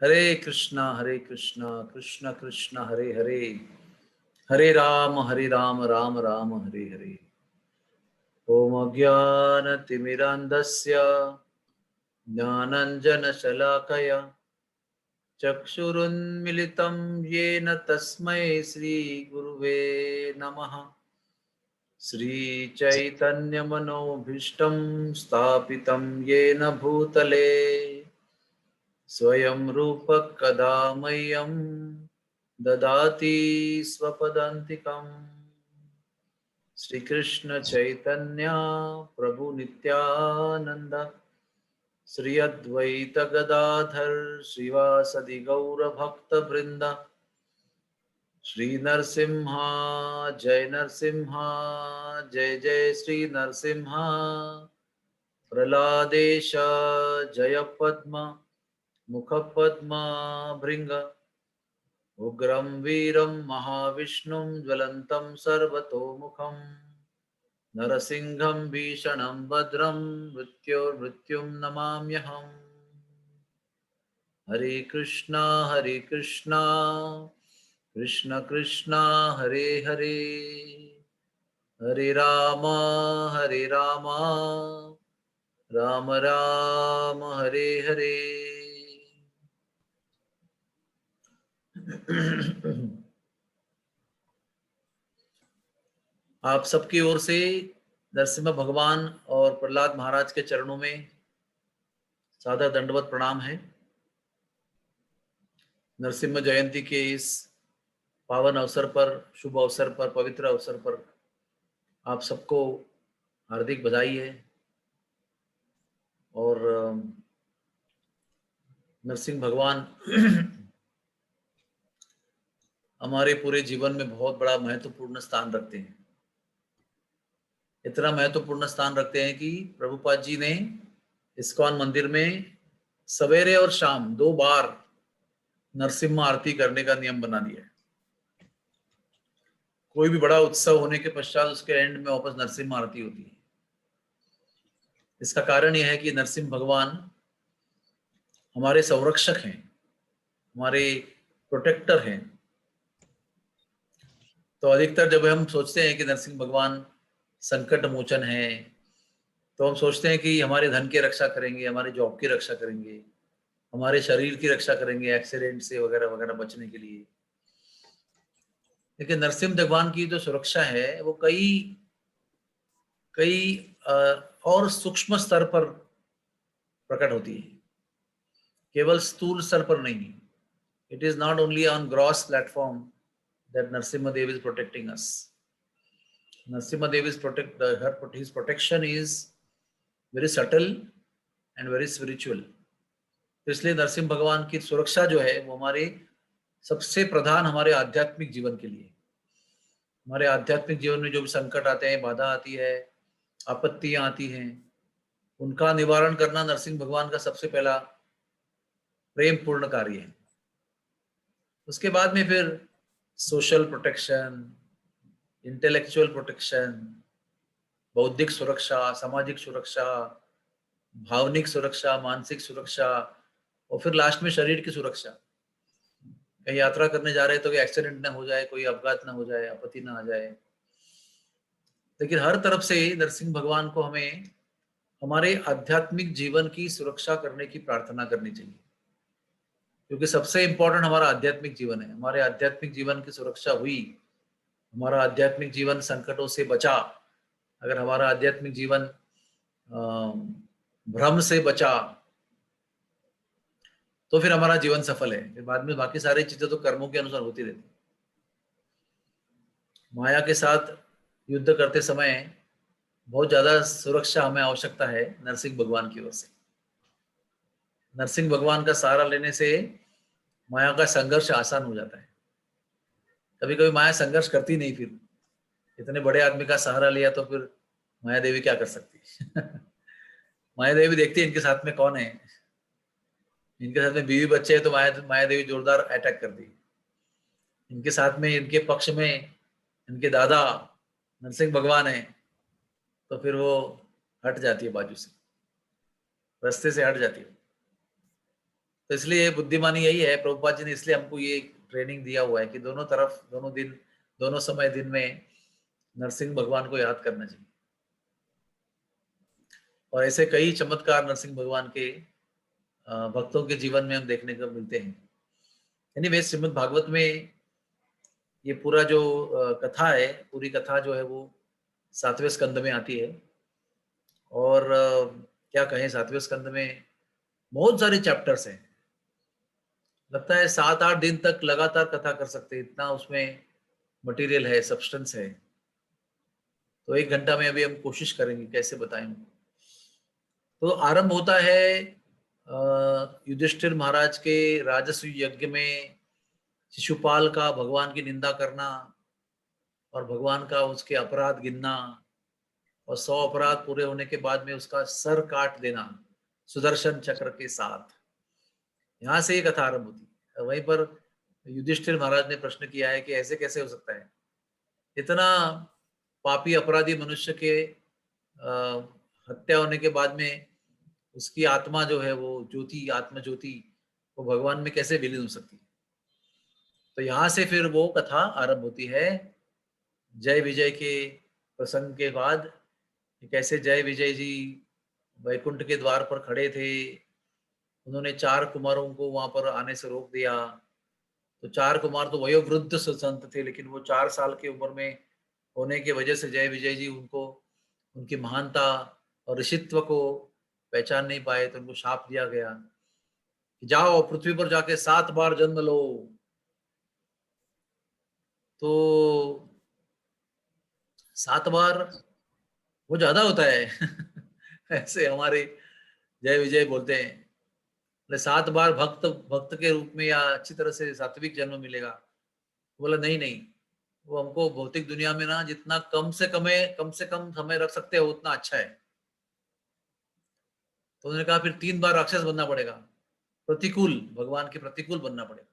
हरे कृष्णा कृष्ण कृष्ण हरे हरे, हरे राम राम राम हरे हरे। ओम अज्ञानतिमिरान्धस्य ज्ञानाञ्जनशलाकया चक्षुरुन्मिलितं येन तस्मै श्रीगुरुवे नमः। श्रीचैतन्यमनोभीष्टं स्थापितं येन भूतले स्वयं रूपः कदा मह्यं ददाति स्वपदान्तिकम्। श्री कृष्ण चैतन्य प्रभु नित्यानंद, श्री अद्वैत गदाधर श्रीवासदि गौर भक्त वृंद, श्री नरसिम्हा जय नरसिम्हा जय जय श्री नरसिम्हा। प्रहलादेश जय पद्म मुख पद्म भृंग, उग्रं वीरं महाविष्णुं ज्वलन्तं सर्वतोमुखं, नरसिंहं भीषणं भद्रं मृत्योर्मृत्युं नमाम्यहम्। हरे कृष्णा कृष्ण कृष्णा हरे हरे, हरे राम राम राम हरे हरे। आप सबकी ओर से नरसिम्हा भगवान और प्रहलाद महाराज के चरणों में सादर दंडवत प्रणाम है। नरसिम्हा जयंती के इस पावन अवसर पर, शुभ अवसर पर, पवित्र अवसर पर आप सबको हार्दिक बधाई है। और नरसिंह भगवान हमारे पूरे जीवन में बहुत बड़ा महत्वपूर्ण स्थान रखते हैं। इतना महत्वपूर्ण स्थान रखते हैं कि प्रभुपाद जी ने इस्कॉन मंदिर में सवेरे और शाम 2 बार नरसिम्हा आरती करने का नियम बना दिया है। कोई भी बड़ा उत्सव होने के पश्चात उसके एंड में वापस नरसिम्हा आरती होती है। इसका कारण यह है कि नरसिम्ह भगवान हमारे संरक्षक हैं, हमारे प्रोटेक्टर हैं। तो अधिकतर जब हम सोचते हैं कि नरसिंह भगवान संकट मोचन है, तो हम सोचते हैं कि हमारे धन की रक्षा करेंगे, हमारे जॉब की रक्षा करेंगे, हमारे शरीर की रक्षा करेंगे एक्सीडेंट से वगैरह वगैरह बचने के लिए। लेकिन नरसिंह भगवान की जो सुरक्षा है वो कई और सूक्ष्म स्तर पर प्रकट होती है, केवल स्थूल स्तर पर नहीं। It is not only on gross platform that Narasimha Dev is protecting us. Narasimha Dev is his protection is very subtle and very spiritual. तो इसलिए नरसिंह भगवान की सुरक्षा जो है वो हमारे सबसे प्रधान, हमारे आध्यात्मिक जीवन के लिए, हमारे आध्यात्मिक जीवन में जो भी संकट आते हैं, बाधा आती है, आपत्तियां आती हैं, उनका निवारण करना नरसिंह भगवान का सबसे पहला प्रेम पूर्ण कार्य है। उसके बाद में फिर सोशल प्रोटेक्शन, इंटेलेक्चुअल प्रोटेक्शन, बौद्धिक सुरक्षा, सामाजिक सुरक्षा, भावनिक सुरक्षा, मानसिक सुरक्षा, और फिर लास्ट में शरीर की सुरक्षा। कहीं यात्रा करने जा रहे हैं तो कोई एक्सीडेंट ना हो जाए, कोई अपघात ना हो जाए, आपत्ति ना आ जाए। लेकिन हर तरफ से नरसिंह भगवान को हमें हमारे आध्यात्मिक जीवन की सुरक्षा करने की प्रार्थना करनी चाहिए, क्योंकि सबसे इंपॉर्टेंट हमारा आध्यात्मिक जीवन है। हमारे आध्यात्मिक जीवन की सुरक्षा हुई, हमारा आध्यात्मिक जीवन संकटों से बचा, अगर हमारा आध्यात्मिक जीवन भ्रम से बचा, तो फिर हमारा जीवन सफल है। फिर बाद में बाकी सारी चीजें तो कर्मों के अनुसार होती रहती। माया के साथ युद्ध करते समय बहुत ज्यादा सुरक्षा हमें आवश्यकता है नरसिंह भगवान की ओर से। नरसिंह भगवान का सहारा लेने से माया का संघर्ष आसान हो जाता है। कभी कभी माया संघर्ष करती नहीं, फिर इतने बड़े आदमी का सहारा लिया तो फिर माया देवी क्या कर सकती माया देवी देखती है इनके साथ में कौन है, इनके साथ में बीवी बच्चे है, तो माया देवी जोरदार अटैक कर दी। इनके साथ में, इनके पक्ष में इनके दादा नरसिंह भगवान है, तो फिर वो हट जाती है, बाजू से रास्ते से हट जाती है। तो इसलिए बुद्धिमानी यही है, प्रभुपाद जी ने इसलिए हमको ये ट्रेनिंग दिया हुआ है कि दोनों तरफ, दोनों दिन, दोनों समय दिन में नरसिंह भगवान को याद करना चाहिए। और ऐसे कई चमत्कार नरसिंह भगवान के भक्तों के जीवन में हम देखने को मिलते हैं। यानी वे श्रीमद् भागवत में ये पूरा जो कथा है, पूरी कथा जो है वो 7वें स्कंद में आती है। और क्या कहें, 7वें स्कंद में बहुत सारे चैप्टर्स हैं। लगता है 7-8 दिन तक लगातार कथा कर सकते हैं, इतना उसमें मटेरियल है, सब्सटेंस है। तो 1 घंटा में अभी हम कोशिश करेंगे कैसे बताएं। तो आरंभ होता है युधिष्ठिर महाराज के राजस्व यज्ञ में शिशुपाल का भगवान की निंदा करना और भगवान का उसके अपराध गिनना, और 100 अपराध पूरे होने के बाद में उसका सर काट देना सुदर्शन चक्र के साथ। यहाँ से ये कथा आरंभ होती है। वहीं पर युधिष्ठिर महाराज ने प्रश्न किया है कि ऐसे कैसे हो सकता है, इतना पापी अपराधी मनुष्य के हत्या होने के बाद में उसकी आत्मा जो है वो ज्योति, आत्म ज्योति, वो भगवान में कैसे विलीन हो सकती है। तो यहाँ से फिर वो कथा आरंभ होती है जय विजय के प्रसंग के बाद। कैसे जय विजय जी वैकुंठ के द्वार पर खड़े थे, उन्होंने 4 कुमारों को वहां पर आने से रोक दिया। तो 4 कुमार तो वयोवृद्ध संत थे, लेकिन वो 4 साल की उम्र में होने की वजह से जय विजय जी उनको, उनकी महानता और ऋषित्व को पहचान नहीं पाए। तो उनको शाप दिया गया कि जाओ पृथ्वी पर जाके 7 बार जन्म लो। तो 7 बार वो ज्यादा होता है ऐसे हमारे जय विजय बोलते हैं, 7 बार भक्त भक्त के रूप में या अच्छी तरह से सात्विक जन्म मिलेगा। बोला नहीं नहीं, वो हमको भौतिक दुनिया में ना जितना कम से कम समय रख सकते हो उतना अच्छा है। तो उन्होंने कहा फिर 3 बार राक्षस बनना पड़ेगा, प्रतिकूल, भगवान के प्रतिकूल बनना पड़ेगा।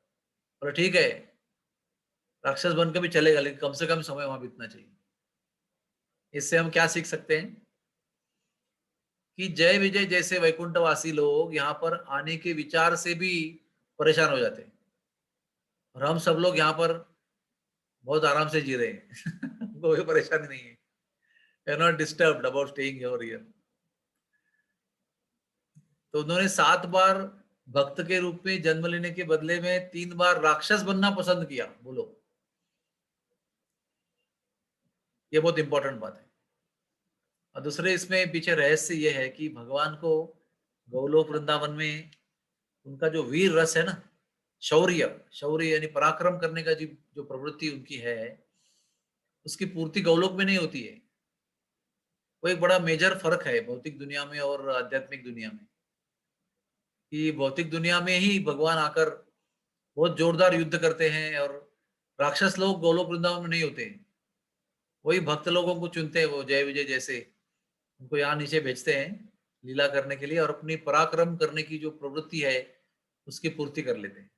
बोला ठीक है, राक्षस बन के भी चलेगा, लेकिन कम से कम समय वहां बीतना चाहिए। इससे हम क्या सीख सकते हैं कि जय विजय जैसे वैकुंठवासी लोग यहाँ पर आने के विचार से भी परेशान हो जाते हैं, और हम सब लोग यहाँ पर बहुत आराम से जी रहे हैं कोई परेशानी नहीं है, we are not disturbed about staying here. तो उन्होंने 7 बार भक्त के रूप में जन्म लेने के बदले में 3 बार राक्षस बनना पसंद किया। बोलो, ये बहुत इंपॉर्टेंट बात है। और दूसरे इसमें पीछे रहस्य ये है कि भगवान को गौलोक वृंदावन में उनका जो वीर रस है ना, शौर्य, शौर्य यानी पराक्रम करने का जो प्रवृत्ति उनकी है, उसकी पूर्ति गौलोक में नहीं होती है। वो एक बड़ा मेजर फर्क है भौतिक दुनिया में और आध्यात्मिक दुनिया में, कि भौतिक दुनिया में ही भगवान आकर बहुत जोरदार युद्ध करते हैं, और राक्षस लोग गोलोक वृंदावन में नहीं होते। वही भक्त लोगों को चुनते हैं, वो जय विजय जैसे उनको यहाँ नीचे भेजते हैं लीला करने के लिए, और अपनी पराक्रम करने की जो प्रवृत्ति है उसकी पूर्ति कर लेते हैं,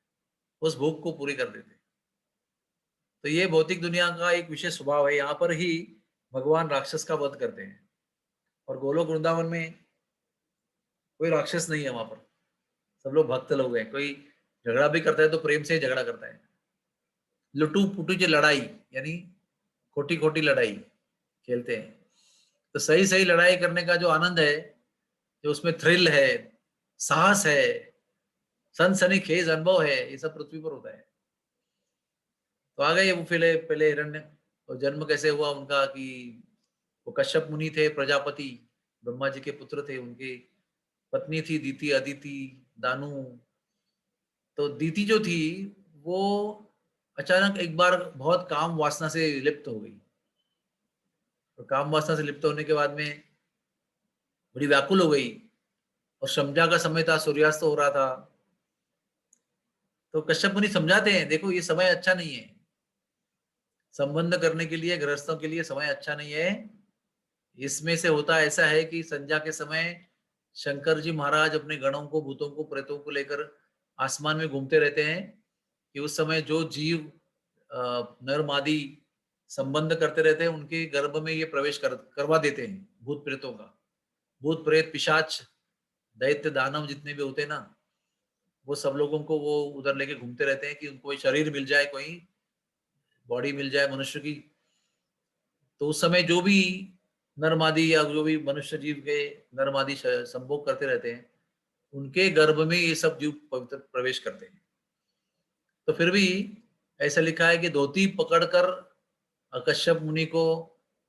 उस भूख को पूरी कर देते हैं। तो ये भौतिक दुनिया का एक विशेष स्वभाव है, यहाँ पर ही भगवान राक्षस का वध करते हैं। और गोलोक वृंदावन में कोई राक्षस नहीं है, वहां पर सब लोग भक्त लोग हैं। कोई झगड़ा भी करता है तो प्रेम से ही झगड़ा करता है। लुटू पुटू की लड़ाई यानी खोटी खोटी लड़ाई खेलते हैं। तो सही सही लड़ाई करने का जो आनंद है, जो उसमें थ्रिल है, साहस है, सनसनीखेज अनुभव है, ये सब पृथ्वी पर होता है। तो आ गए वो पहले पहले हिरण्य, और जन्म कैसे हुआ उनका कि वो कश्यप मुनि थे, प्रजापति ब्रह्मा जी के पुत्र थे। उनकी पत्नी थी दीति, अदिति, दानु। तो दीति जो थी वो अचानक एक बार बहुत काम वासना से लिप्त हो गई। तो काम वासना से लिप्त होने के बाद में बड़ी व्याकुल हो गई, और संध्या का समय था, सूर्यास्त हो रहा था। तो कश्यप मुनि समझाते हैं, देखो ये समय अच्छा नहीं है, संबंध करने के लिए गृहस्थों के लिए समय अच्छा नहीं है। इसमें से होता ऐसा है कि संध्या के समय शंकर जी महाराज अपने गणों को, भूतों को, प्रेतों को लेकर आसमान में घूमते रहते हैं, कि उस समय जो जीव नर मादी संबंध करते रहते हैं उनके गर्भ में ये प्रवेश करवा देते हैं भूत प्रेतों का। भूत प्रेत पिशाच दैत्य दानव जितने भी होते हैं ना, वो सब लोगों को वो उधर लेके घूमते रहते हैं कि उनको कोई शरीर मिल जाए, कोई बॉडी मिल जाए मनुष्य की। तो उस समय जो भी नरमादी या जो भी मनुष्य जीव के नरमादी संभोग करते रहते हैं, उनके गर्भ में ये सब जीव पवित्र प्रवेश करते हैं। तो फिर भी ऐसा लिखा है कि धोती पकड़कर कश्यप मुनि को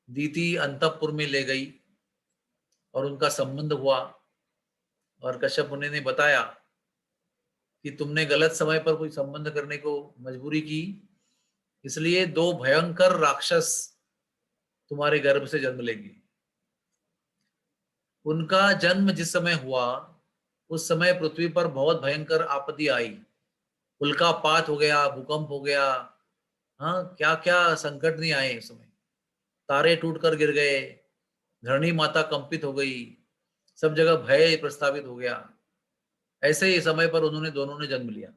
दीति अंतःपुर में ले गई और उनका संबंध हुआ। और कश्यप मुनि ने बताया कि तुमने गलत समय पर कोई संबंध करने को मजबूरी की, इसलिए दो भयंकर राक्षस तुम्हारे गर्भ से जन्म लेंगे। उनका जन्म जिस समय हुआ, उस समय पृथ्वी पर बहुत भयंकर आपत्ति आई, उल्कापात हो गया, भूकंप हो गया, हाँ क्या क्या संकट नहीं आए उस समय। तारे टूटकर गिर गए, धरणी माता कंपित हो गई, सब जगह भय प्रस्तावित हो गया। ऐसे ही समय पर उन्होंने दोनों ने जन्म लिया।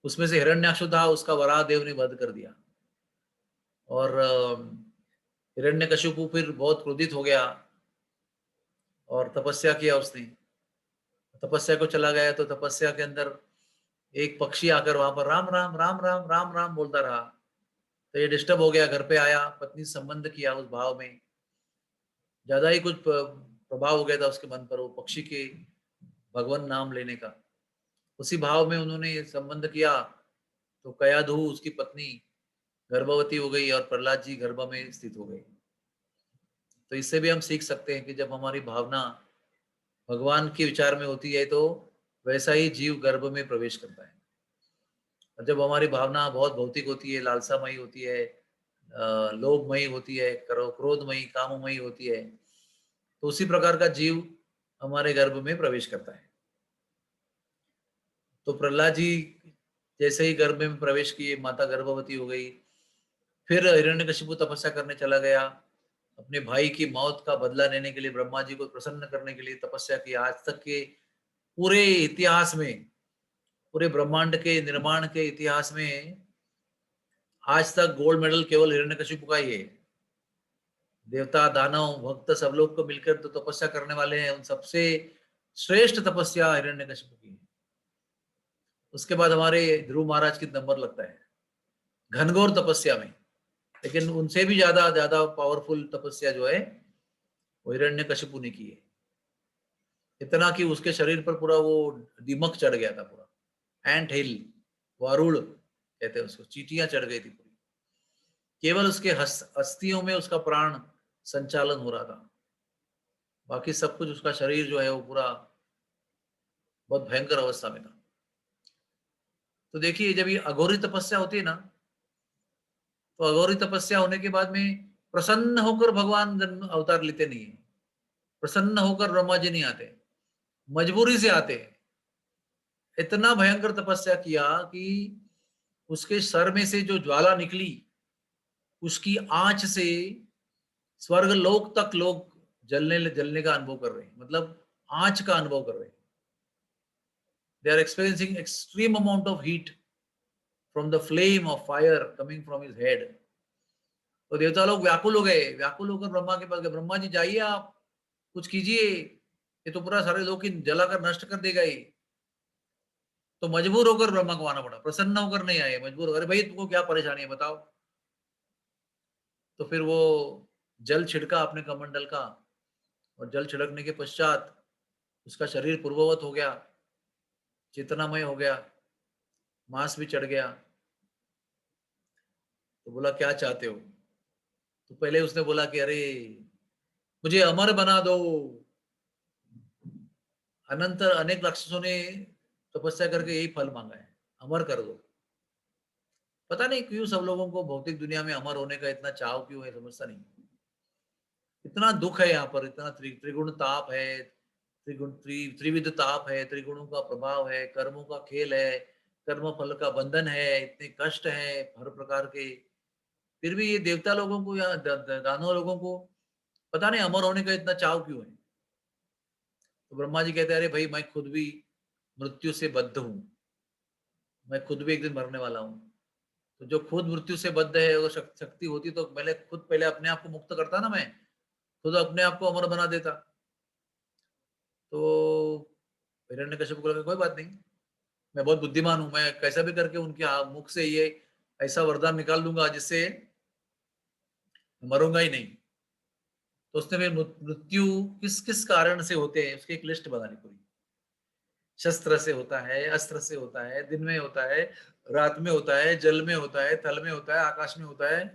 उसमें से हिरण्याक्ष था, उसका वराह देव ने वध कर दिया। और हिरण्यकशिपु फिर बहुत क्रोधित हो गया और तपस्या किया उसने। तपस्या को चला गया तो तपस्या के अंदर एक पक्षी आकर वहां पर राम राम राम राम राम राम बोलता रहा। तो ये डिस्टर्ब हो गया, घर पे आया, पत्नी से संबंध किया उस भाव में। ज्यादा ही कुछ प्रभाव हो गया था उसके मन पर वो पक्षी के भगवान नाम लेने का। उसी भाव में उन्होंने संबंध किया तो कयाधु उसकी पत्नी गर्भवती हो गई और प्रहलाद जी गर्भ में स्थित हो गए। तो इससे भी हम सीख सकते हैं कि जब हमारी भावना भगवान के विचार में होती है तो वैसा ही जीव गर्भ में प्रवेश करता है। और जब हमारी भावना बहुत भौतिक होती है, लालसामयी होती है, लोभमयी होती है, क्रोधमयी काममयी होती है, तो उसी प्रकार का जीव हमारे गर्भ में प्रवेश करता है। तो प्रहलाद जी जैसे ही गर्भ में प्रवेश किए, माता गर्भवती हो गई। फिर हिरण्यकशिपु तपस्या करने चला गया, अपने भाई की मौत का बदला लेने के लिए, ब्रह्मा जी को प्रसन्न करने के लिए तपस्या की। आज तक के पूरे इतिहास में, पूरे ब्रह्मांड के निर्माण के इतिहास में आज तक गोल्ड मेडल केवल हिरण्यकशिपु का ही है। देवता दानव भक्त सब लोग को मिलकर तो तपस्या करने वाले हैं, उन सबसे श्रेष्ठ तपस्या हिरण्यकशिपु की है। उसके बाद हमारे ध्रुव महाराज की नंबर लगता है घनघोर तपस्या में। लेकिन उनसे भी ज्यादा ज्यादा पावरफुल तपस्या जो है वो हिरण्यकशिपु ने की है। इतना कि उसके शरीर पर पूरा वो दिमक चढ़ गया था, पूरा एंट हिल, वारुड़ कहते हैं उसको, चींटियां चढ़ गई थी पूरी। केवल उसके अस्थियों में उसका प्राण संचालन हो रहा था, बाकी सब कुछ उसका शरीर जो है वो पूरा बहुत भयंकर अवस्था में था। तो देखिए जब ये अघोरी तपस्या होती है ना, तो अघोरी तपस्या होने के बाद में प्रसन्न होकर भगवान जन्म अवतार लेते नहीं है, प्रसन्न होकर ब्रह्मा जी नहीं आते, मजबूरी से आते हैं। इतना भयंकर तपस्या किया कि उसके सर में से जो ज्वाला निकली, उसकी आंच से स्वर्ग लोक तक लोग जलने जलने का अनुभव कर रहे हैं, मतलब आंच का अनुभव कर रहे हैं। They are experiencing extreme amount of heat from the flame of fire coming from his head. तो देवता लोग व्याकुल हो गए, व्याकुल होकर ब्रह्मा के पास गए, ब्रह्मा जी जाइए आप कुछ कीजिए, ये तो पूरा सारे लोग जलाकर नष्ट कर देगा ये। तो मजबूर होकर ब्रह्मा को आना पड़ा, प्रसन्न होकर नहीं आए, मजबूर होकर, भाई तुमको क्या परेशानी है बताओ। तो फिर वो जल छिड़का अपने कमंडल का, और जल छिड़कने के पश्चात उसका शरीर पूर्ववत हो गया, चेतनामय हो गया, मांस भी चढ़ गया। तो बोला क्या चाहते हो? तो पहले उसने बोला कि अरे मुझे अमर बना दो। अनंत अनेक राक्षसों ने तपस्या करके यही फल मांगा है, अमर कर दो। पता नहीं क्यों सब लोगों को भौतिक दुनिया में अमर होने का इतना चाव क्यों है, समझता नहीं। इतना दुख है यहाँ पर, इतना त्रिगुण ताप है, त्रिविध ताप है, त्रिगुणों का प्रभाव है, कर्मों का खेल है, कर्म फल का बंधन है, इतने कष्ट है हर प्रकार के। फिर भी ये देवता लोगों को या दानव लोगों को पता नहीं अमर होने का इतना चाव क्यों है। तो ब्रह्मा जी कहते हैं अरे भाई मैं खुद भी मृत्यु से बद्ध हूँ, मैं खुद भी एक दिन मरने वाला हूँ। तो जो खुद मृत्यु से बद्ध है, वो शक्ति होती तो पहले खुद पहले अपने आप को मुक्त करता ना, मैं खुद अपने आप को अमर बना देता। तो हिरण्यकशिपु को लगा कोई बात नहीं, मैं बहुत बुद्धिमान हूं, मैं कैसा भी करके उनके मुख से ये ऐसा वरदान निकाल दूंगा जिससे मैं मरूंगा ही नहीं। तो उसने फिर मृत्यु किस किस कारण से होते हैं उसकी एक लिस्ट बनानी पूरी। शस्त्र से होता है, अस्त्र से होता है, दिन में होता है, रात में होता है, जल में होता है, थल में होता है, आकाश में होता है,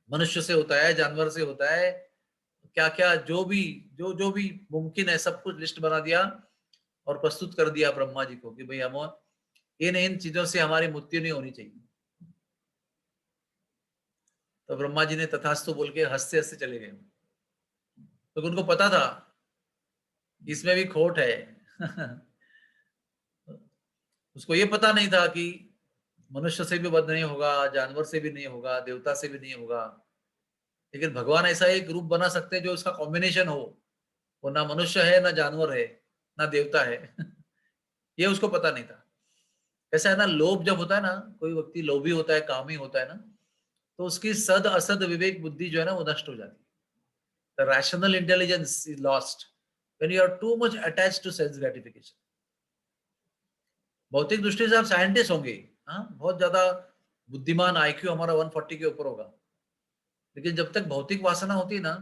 मनुष्य से होता है, जानवर से होता है, क्या क्या जो भी मुमकिन है सब कुछ लिस्ट बना दिया और प्रस्तुत कर दिया ब्रह्मा जी को कि भाई हम इन चीजों से हमारी मृत्यु नहीं होनी चाहिए। तो ब्रह्मा जी ने तथास्तु बोल के हंसते हंसते चले गए, तो उनको पता था इसमें भी खोट है। उसको ये पता नहीं था कि मनुष्य से भी वध नहीं होगा, जानवर से भी नहीं होगा, देवता से भी नहीं होगा, लेकिन भगवान ऐसा एक रूप बना सकते हैं जो उसका कॉम्बिनेशन हो, वो ना मनुष्य है ना जानवर है ना देवता है। ये उसको पता नहीं था। ऐसा है ना, लोभ जब होता है ना, कोई व्यक्ति लोभी होता है, कामी होता है ना, तो उसकी सद असद विवेक बुद्धि जो है ना वो नष्ट हो जाती है। The rational intelligence is lost when you are too much attached to sense gratification. भौतिक दृष्टि से आप साइंटिस्ट होंगे, हाँ, बहुत ज्यादा बुद्धिमान, आईक्यू हमारा 140 के ऊपर होगा, लेकिन जब तक भौतिक वासना होती है ना,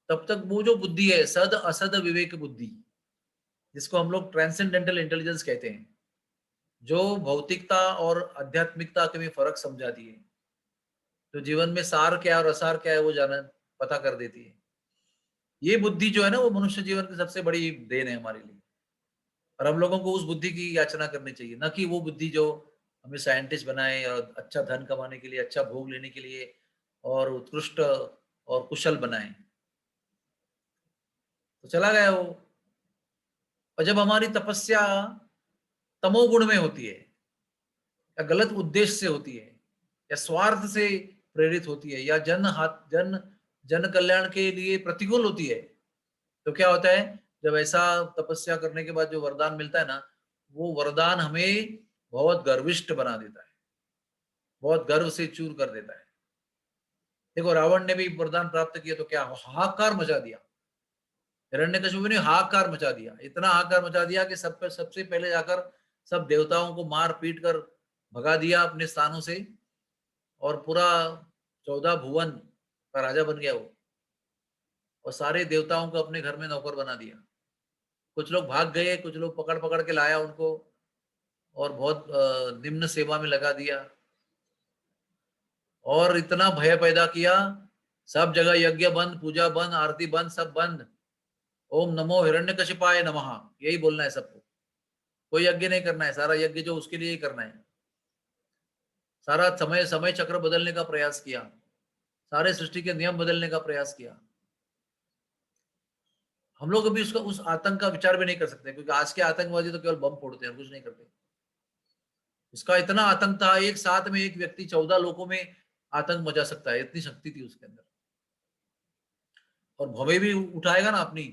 तब तक वो जो बुद्धि है, सद असद विवेक बुद्धि, जिसको हम लोग ट्रांसेंडेंटल इंटेलिजेंस कहते हैं, जो भौतिकता और आध्यात्मिकता के में फर्क समझा दिए, जो जीवन में सार क्या है और असार क्या है वो जाना पता कर देती है, ये बुद्धि जो है ना वो मनुष्य जीवन की सबसे बड़ी देन है हमारे लिए। और हम लोगों को उस बुद्धि की याचना करनी चाहिए, न कि वो बुद्धि जो हमें साइंटिस्ट बनाए और अच्छा धन कमाने के लिए, अच्छा भोग लेने के लिए और उत्कृष्ट और कुशल बनाए। तो चला गया वो। और जब हमारी तपस्या तमोगुण में होती है, या गलत उद्देश्य से होती है, या स्वार्थ से प्रेरित होती है, या जन कल्याण के लिए प्रतिकूल होती है, तो क्या होता है, जब ऐसा तपस्या करने के बाद जो वरदान मिलता है ना, वो वरदान हमें बहुत गर्विष्ठ बना देता है, बहुत गर्व से चूर कर देता है। देखो रावण ने भी वरदान प्राप्त किया तो क्या हाहाकार मचा दिया, हिरण्यकशिपु ने हाहाकार मचा दिया, इतना हाहाकार मचा दिया कि सबसे पहले जाकर सब देवताओं को मार पीट कर भगा दिया अपने स्थानों से, और पूरा 14 भुवन का राजा बन गया वो, और सारे देवताओं को अपने घर में नौकर बना दिया। कुछ लोग भाग गए, कुछ लोग पकड़ पकड़ के लाया उनको, और बहुत निम्न सेवा में लगा दिया, और इतना भय पैदा किया, सब जगह यज्ञ बंद, पूजा बंद, आरती बंद, सब बंद। ओम नमो हिरण्यकशिपाय नमः, यही बोलना है सबको। कोई यज्ञ नहीं करना है, सारा यज्ञ जो उसके लिए ही करना है। सारा समय समय चक्र बदलने का प्रयास किया, सारे सृष्टि के नियम बदलने का प्रयास किया। हम लोग अभी उसका उस आतंक का विचार भी नहीं कर सकते, क्योंकि आज के आतंकवादी तो केवल बम फोड़ते हैं, कुछ नहीं करते। उसका इतना आतंक था, एक साथ में एक व्यक्ति 14 लोगों में आतंक मचा सकता है, इतनी शक्ति थी उसके अंदर। और भवे भी उठाएगा ना अपनी,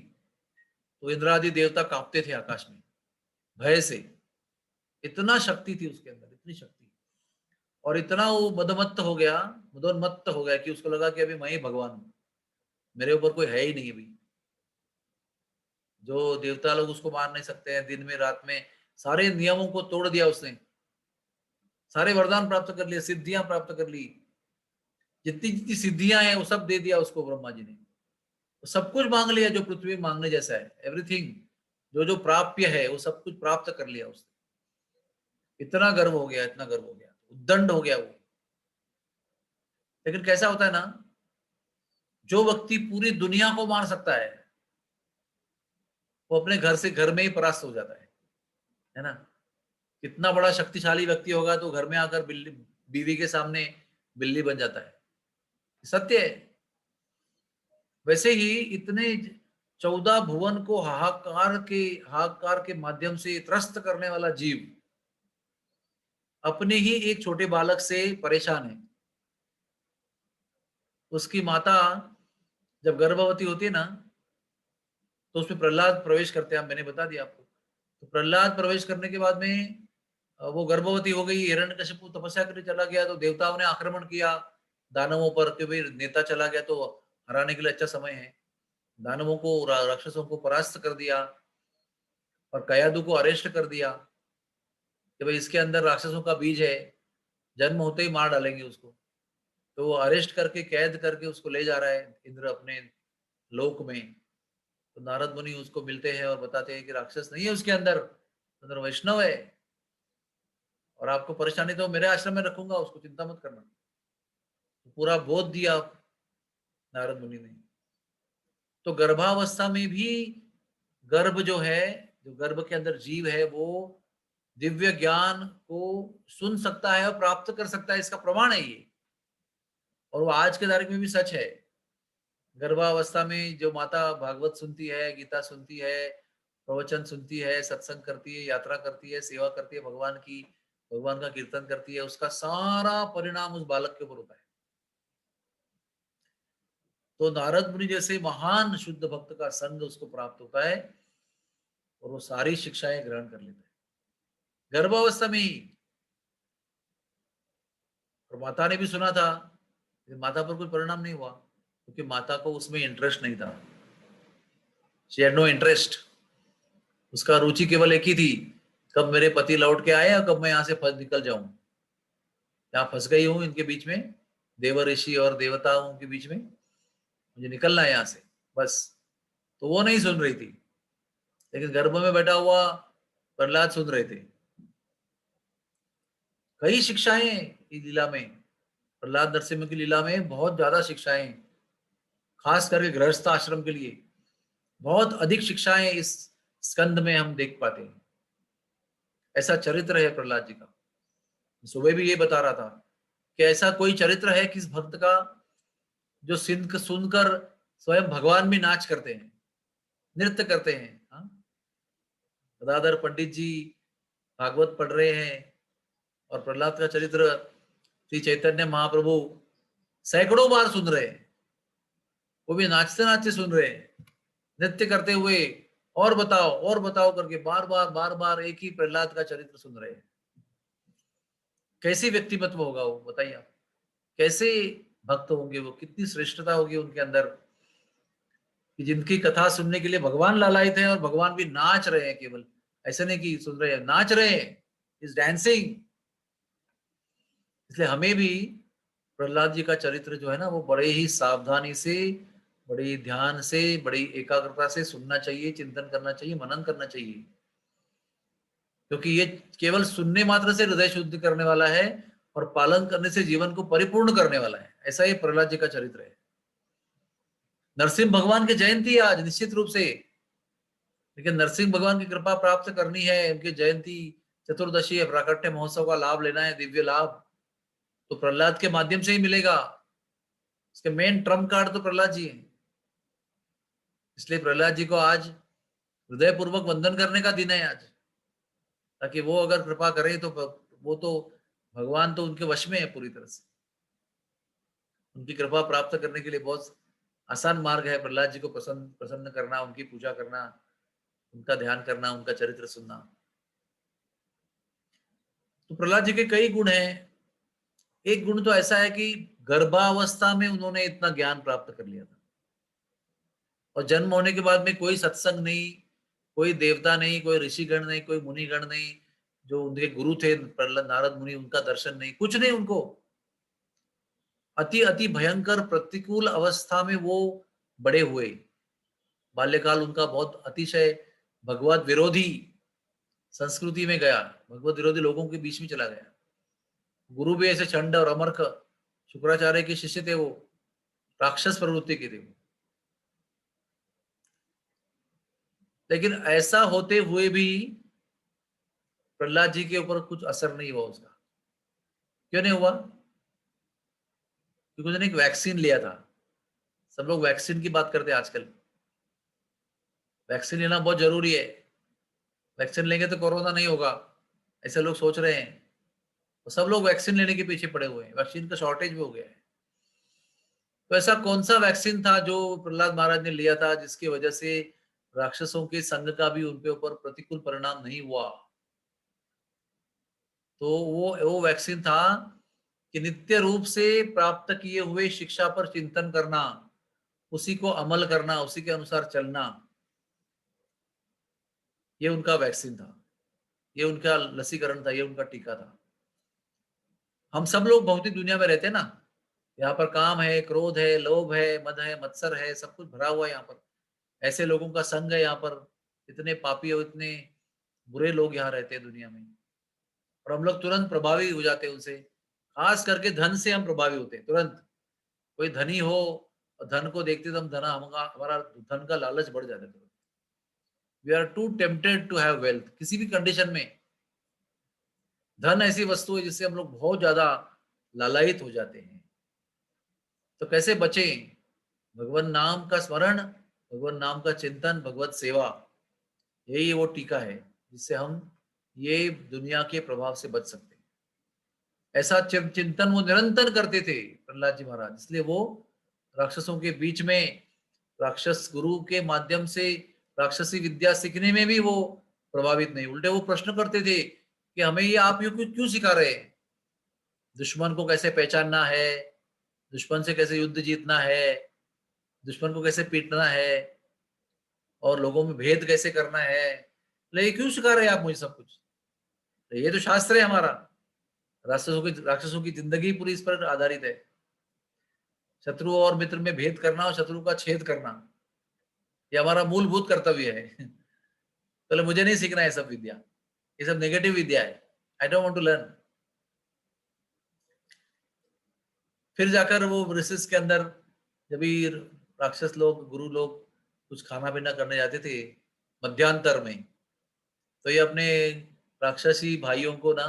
तो इंद्र आदि देवता कांपते थे आकाश में भय से। इतना शक्ति थी उसके अंदर, इतनी शक्ति। और इतना वो मदमत्त हो गया, मदोन्मत्त हो गया कि उसको लगा कि अभी मैं ही भगवान हूं, मेरे ऊपर कोई है ही नहीं अभी। जो देवता लोग उसको मार नहीं सकते हैं, दिन में रात में सारे नियमों को तोड़ दिया उसने, सारे वरदान प्राप्त कर लिए, सिद्धियां प्राप्त कर ली, जितनी जितनी सिद्धियां हैं वो सब दे दिया उसको ब्रह्मा जी ने। तो सब कुछ मांग लिया जो पृथ्वी में मांगने जैसा है, एवरीथिंग, जो जो प्राप्य है वो सब कुछ प्राप्त कर लिया उसने। इतना गर्व हो गया, इतना गर्व हो गया, उद्दंड हो गया वो। लेकिन कैसा होता है ना, जो व्यक्ति पूरी दुनिया को मार सकता है, वो अपने घर से घर में ही परास्त हो जाता है ना। कितना बड़ा शक्तिशाली व्यक्ति होगा तो घर में आकर बिल्ली, बीवी के सामने बिल्ली बन जाता है, सत्य है। वैसे ही इतने 14 भुवन को हाहाकार के माध्यम से त्रस्त करने वाला जीव अपने ही एक छोटे बालक से परेशान है। उसकी माता जब गर्भवती होती है ना, तो उसमें प्रहलाद प्रवेश करते हैं, मैंने बता दिया आपको। तो प्रहलाद प्रवेश करने के बाद में वो गर्भवती हो गई, हिरण्यकशिपु तपस्या करने चला गया, तो देवताओं ने आक्रमण किया दानवों पर कि भाई नेता चला गया तो हराने के लिए अच्छा समय है। दानवों को राक्षसों को परास्त कर दिया। और कयादु को अरेस्ट कर दिया कि भाई इसके अंदर राक्षसों का बीज है, जन्म होते ही मार डालेंगे उसको। तो वो अरेस्ट करके कैद करके उसको ले जा रहा है इंद्र अपने लोक में। तो नारद मुनि उसको मिलते हैं और बताते हैं कि राक्षस नहीं है उसके अंदर वैष्णव है, और आपको परेशानी तो मेरे आश्रम में रखूंगा, उसको चिंता मत करना। तो पूरा बोध दिया नारद मुनि ने। तो गर्भावस्था में भी गर्भ जो है, जो गर्भ के अंदर जीव है, वो दिव्य ज्ञान को सुन सकता है और प्राप्त कर सकता है, इसका प्रमाण है ये। और वो आज के तारीख में भी सच है। गर्भावस्था में जो माता भागवत सुनती है, गीता सुनती है, प्रवचन सुनती है, सत्संग करती है, यात्रा करती है, सेवा करती है भगवान की, भगवान का कीर्तन करती है, उसका सारा परिणाम उस बालक के ऊपर होता है। तो नारद मुनि जैसे महान शुद्ध भक्त का संग उसको प्राप्त होता है और वो सारी शिक्षाएं ग्रहण कर लेता है गर्भावस्था में ही। और माता ने भी सुना था, लेकिन माता पर कोई परिणाम नहीं हुआ, क्योंकि माता को उसमें इंटरेस्ट नहीं था। She had no interest. उसका रुचि केवल एक ही थी, कब मेरे पति लौट के आए और कब मैं यहाँ से फंस निकल जाऊं। यहाँ फंस गई हूं इनके बीच में, देव ऋषि और देवताओं के बीच में, मुझे निकलना है यहाँ से बस। तो वो नहीं सुन रही थी, लेकिन गर्भ में बैठा हुआ प्रहलाद सुन रहे थे। कई शिक्षाएं इस लीला में, प्रहलाद नरसिम्हा की लीला में बहुत ज्यादा शिक्षाएं, खास करके गृहस्थ आश्रम के लिए बहुत अधिक शिक्षाएं इस स्कंद में हम देख पाते हैं। ऐसा चरित्र है प्रहलाद जी का। सुबह भी ये बता रहा था कि ऐसा कोई चरित्र है किस भक्त का जो सिंध सुनकर स्वयं भगवान भी नाच करते हैं, नृत्य करते हैं। हाँ, गदाधर पंडित जी भागवत पढ़ रहे हैं और प्रहलाद का चरित्र श्री चैतन्य महाप्रभु सैकड़ों बार सुन रहे हैं, वो भी नाचते नाचते सुन रहे हैं, नृत्य करते हुए, और बताओ करके बार बार एक ही प्रहलाद का चरित्र सुन रहे हैं। कैसी व्यक्तिमत्व होगा वो, बताइए आप। कैसे भक्त होंगे वो, कितनी श्रेष्ठता होगी उनके अंदर, कि जिनकी कथा सुनने के लिए भगवान लालायित है और भगवान भी नाच रहे हैं। केवल ऐसे नहीं कि सुन रहे हैं, नाच रहे हैं, इज डांसिंग। इसलिए हमें भी प्रहलाद जी का चरित्र जो है ना, वो बड़े ही सावधानी से, बड़े ही ध्यान से, बड़ी एकाग्रता से सुनना चाहिए, चिंतन करना चाहिए, मनन करना चाहिए। क्योंकि ये केवल सुनने मात्र से हृदय शुद्ध करने वाला है और पालन करने से जीवन को परिपूर्ण करने वाला है। ऐसा ही प्रहलाद जी का चरित्र है। नरसिंह भगवान की जयंती है आज निश्चित रूप से, लेकिन नरसिंह भगवान की कृपा प्राप्त करनी है, उनकी जयंती चतुर्दशी प्राकट्य महोत्सव का लाभ लेना है, दिव्य लाभ, तो प्रहलाद के माध्यम से ही मिलेगा। इसके मेन ट्रम्प कार्ड तो प्रहलाद जी है। इसलिए प्रहलाद जी को आज हृदय पूर्वक वंदन करने का दिन है आज, ताकि वो अगर कृपा करे तो वो तो भगवान तो उनके वश में है पूरी तरह से। उनकी कृपा प्राप्त करने के लिए बहुत आसान मार्ग है प्रहलाद जी को प्रसन्न करना, उनकी पूजा करना, उनका ध्यान करना, उनका चरित्र सुनना। तो प्रहलाद जी के कई गुण हैं। एक गुण तो ऐसा है कि गर्भावस्था में उन्होंने इतना ज्ञान प्राप्त कर लिया था, और जन्म होने के बाद में कोई सत्संग नहीं, कोई देवता नहीं, कोई ऋषिगण नहीं, कोई मुनिगण नहीं, जो उनके गुरु थे प्रहलाद नारद मुनि, उनका दर्शन नहीं, कुछ नहीं उनको। अति अति भयंकर प्रतिकूल अवस्था में वो बड़े हुए। बाल्यकाल उनका बहुत अतिशय भगवत विरोधी संस्कृति में गया, भगवत विरोधी लोगों के बीच में चला गया। गुरु भी ऐसे चंड और अमरक शुक्राचार्य के शिष्य थे, वो राक्षस प्रवृत्ति के थे। लेकिन ऐसा होते हुए भी प्रहलाद जी के ऊपर कुछ असर नहीं हुआ उसका। क्यों नहीं हुआ? क्योंकि उसने एक वैक्सीन लिया था। सब लोग वैक्सीन की बात करते हैं आजकल। वैक्सीन लेना बहुत जरूरी है, वैक्सीन लेंगे तो कोरोना नहीं होगा, ऐसे लोग सोच रहे हैं। तो सब लोग वैक्सीन लेने के पीछे पड़े हुए हैं, वैक्सीन का शॉर्टेज भी हो गया है। तो ऐसा कौन सा वैक्सीन था जो प्रहलाद महाराज ने लिया था, जिसकी वजह से राक्षसों के संग का भी उनके ऊपर प्रतिकूल परिणाम नहीं हुआ? तो वो वैक्सीन था कि नित्य रूप से प्राप्त किए हुए शिक्षा पर चिंतन करना, उसी को अमल करना, उसी के अनुसार चलना। ये उनका वैक्सीन था, ये उनका लसीकरण था, ये उनका टीका था। हम सब लोग भौतिक दुनिया में रहते हैं ना, यहाँ पर काम है, क्रोध है, लोभ है, मद है, मत्सर है, सब कुछ भरा हुआ है यहाँ पर। ऐसे लोगों का संग है यहाँ पर, इतने पापी और इतने बुरे लोग यहाँ रहते हैं दुनिया में, और हम लोग तुरंत प्रभावी हो जाते हैं उनसे। खास करके धन से हम प्रभावी होते हैं तुरंत। कोई धनी हो और धन को देखते तो हम धन हमारा धन का लालच बढ़ जाता है तुरंत। We are too tempted to have wealth. किसी भी कंडीशन में धन ऐसी वस्तु है जिससे हम लोग बहुत ज्यादा लालायित हो जाते हैं। तो कैसे बचें? भगवान नाम का स्मरण, भगवान नाम का चिंतन, भगवत सेवा, यही वो टीका है जिससे हम ये दुनिया के प्रभाव से बच सकते हैं। ऐसा चिंतन वो निरंतर करते थे प्रहलाद जी महाराज, इसलिए वो राक्षसों के बीच में राक्षस गुरु के माध्यम से राक्षसी विद्या सीखने में भी वो प्रभावित नहीं, उल्टे वो प्रश्न करते थे कि हमें ये आप ये क्यों सिखा रहे हैं? दुश्मन को कैसे पहचानना है, दुश्मन से कैसे युद्ध जीतना है, दुश्मन को कैसे पीटना है, और लोगों में भेद कैसे करना है, ये क्यों सिखा रहे हैं आप मुझे सब कुछ? तो ये तो शास्त्र है हमारा। राक्षसों की जिंदगी पूरी इस पर आधारित है। शत्रु और मित्र में भेद करना और शत्रु का छेद करना, ये हमारा मूलभूत कर्तव्य है। तो मुझे नहीं सीखना है सब विद्या, ये सब नेगेटिव विद्या है। I don't want to learn. फिर जाकर वो ऋषिस के अंदर जब भी राक्षस लोग, गुरु लोग कुछ खाना पीना करने जाते थे मध्यांतर में, तो ये अपने राक्षसी भाइयों को ना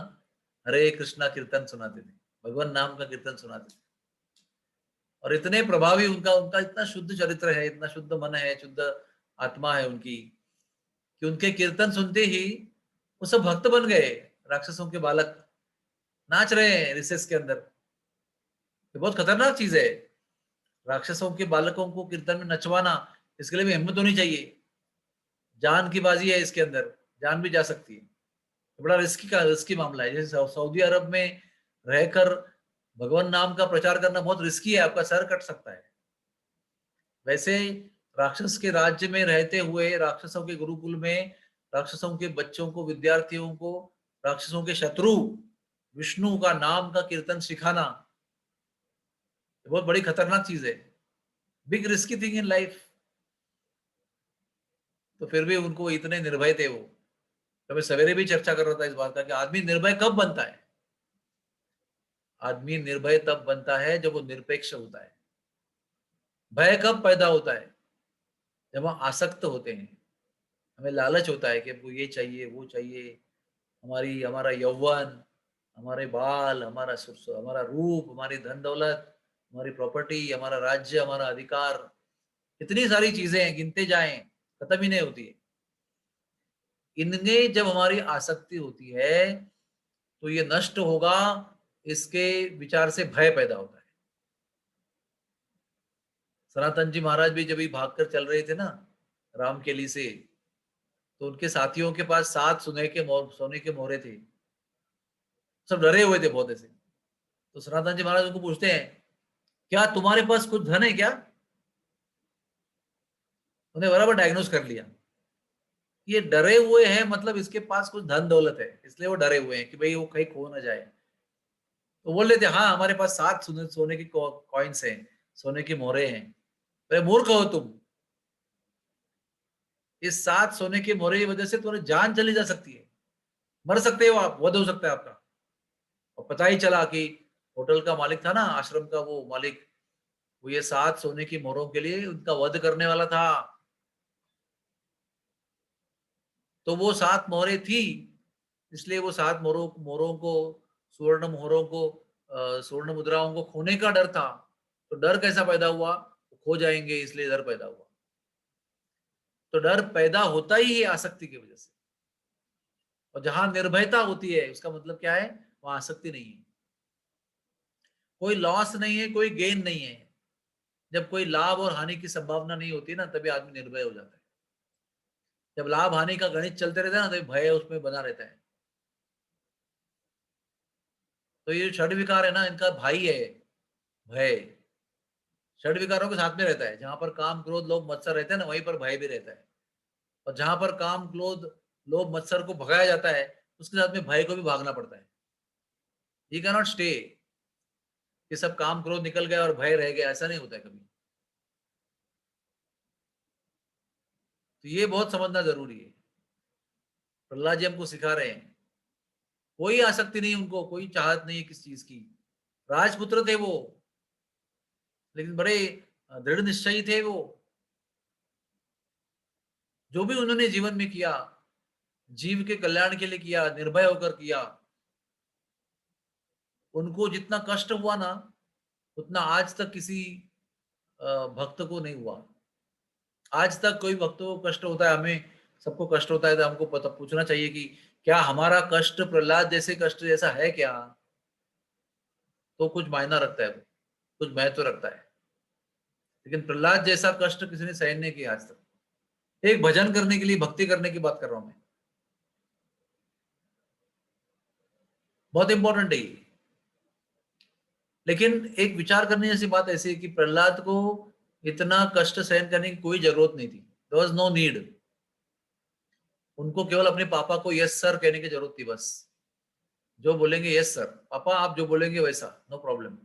हरे कृष्णा कीर्तन सुनाते थे, भगवान नाम का कीर्तन सुनाते थे। और इतने प्रभावी उनका उनका इतना शुद्ध चरित्र है, इतना शुद्ध मन है, शुद्ध आत्मा है उनकी, कि उनके कीर्तन सुनते ही वो सब भक्त बन गए। राक्षसों के बालक नाच रहे हैं रिसेस के अंदर। ये बहुत खतरनाक चीज है, राक्षसों के बालकों को कीर्तन में नचवाना। इसके लिए भी हिम्मत होनी चाहिए, जान की बाजी है इसके अंदर, जान भी जा सकती है। तो बड़ा रिस्की मामला है। जैसे सऊदी अरब में रहकर भगवान नाम का प्रचार करना बहुत रिस्की है, आपका सर कट सकता है। वैसे राक्षस के राज्य में रहते हुए राक्षसों के गुरुकुल में राक्षसों के बच्चों को, विद्यार्थियों को, राक्षसों के शत्रु विष्णु का नाम का कीर्तन सिखाना बहुत बड़ी खतरनाक चीज है, big risky thing in life. तो फिर भी उनको इतने निर्भय थे वो। तो मैं सवेरे भी चर्चा कर रहा था इस बात का कि आदमी निर्भय कब बनता है? आदमी निर्भय तब बनता है जब वो निरपेक्ष होता है। भय कब पैदा होता है? जब हम आसक्त होते हैं, हमें लालच होता है कि हमको ये चाहिए, वो चाहिए, हमारा यौवन, हमारे बाल, हमारा रूप, हमारी धन दौलत, हमारी प्रॉपर्टी, हमारा राज्य, हमारा अधिकार, इतनी सारी चीजें हैं, गिनते जाएं खत्म ही नहीं होती है। इनमें जब हमारी आसक्ति होती है तो ये नष्ट होगा, इसके विचार से भय पैदा होता है। सनातन जी महाराज भी जब भी भागकर चल रहे थे ना राम केली से, तो उनके साथियों के पास 7 सोने के मोहरे थे। सब डरे हुए थे बहुत ऐसे। तो सनातन जी महाराज उनको पूछते हैं, क्या तुम्हारे पास कुछ धन है क्या? उन्हें बराबर डायग्नोस कर लिया, ये डरे हुए हैं, मतलब इसके पास कुछ धन दौलत है, इसलिए वो डरे हुए हैं कि भाई वो कहीं खो ना जाए। तो बोल रहे थे, हाँ हमारे पास 7 सोने की कॉइन्स हैं, सोने की मोहरे हैं। अरे मूर्ख हो तुम, इस 7 सोने की मोहरे की वजह से तुम्हारी जान चली जा सकती है, मर सकते हो आप, वध हो सकता है आपका। और पता ही चला कि होटल का मालिक था ना, आश्रम का वो मालिक, वो ये 7 सोने की मोहरों के लिए उनका वध करने वाला था। तो वो 7 मोहरे थी, इसलिए वो 7 मोहरों को, स्वर्ण मोहरों को, स्वर्ण मुद्राओं को खोने का डर था। तो डर कैसा पैदा हुआ? खो जाएंगे इसलिए डर पैदा हुआ। तो डर पैदा होता ही है आसक्ति की वजह से। और जहां निर्भयता होती है उसका मतलब क्या है? वहां आसक्ति नहीं है, कोई लॉस नहीं है, कोई गेन नहीं है। जब कोई लाभ और हानि की संभावना नहीं होती ना, तभी आदमी निर्भय हो जाता है। जब लाभ हानि का गणित चलते रहता है ना, तभी भय उसमें बना रहता है। तो ये षड विकार है ना, इनका भाई है भय। षड विकारों के साथ में रहता है। जहां पर काम क्रोध लोभ मत्सर रहते हैं ना, वहीं पर भय भी रहता है। और जहां पर काम क्रोध लोभ मत्सर को भगाया जाता है, उसके साथ में भय को भी भागना पड़ता है। ही कैन नॉट स्टे कि सब काम क्रोध निकल गया और भय रह गया, ऐसा नहीं होता है कभी। तो ये बहुत समझना जरूरी है। प्रहलाद जी हमको सिखा रहे हैं, कोई आसक्ति नहीं उनको, कोई चाहत नहीं है किस चीज की। राजपुत्र थे वो, लेकिन बड़े दृढ़ निश्चयी थे वो। जो भी उन्होंने जीवन में किया, जीव के कल्याण के लिए किया, निर्भय होकर किया। उनको जितना कष्ट हुआ ना, उतना आज तक किसी भक्त को नहीं हुआ। आज तक कोई भक्त को कष्ट होता है, हमें सबको कष्ट होता है, तो हमको पता पूछना चाहिए कि क्या हमारा कष्ट प्रहलाद जैसे कष्ट जैसा है क्या? तो कुछ मायना रखता है वो, कुछ महत्व रखता है। लेकिन प्रहलाद जैसा कष्ट किसी ने सहन नहीं किया आज तक। एक भजन करने के लिए, भक्ति करने की बात कर रहा हूं मैं, बहुत इंपॉर्टेंट है ये। लेकिन एक विचार करने जैसी बात ऐसी है कि प्रहलाद को इतना कष्ट सहन करने की कोई जरूरत नहीं थी। There was no need. उनको केवल अपने पापा को यस सर कहने की जरूरत थी बस। जो बोलेंगे यस सर, पापा आप जो बोलेंगे वैसा, नो प्रॉब्लम,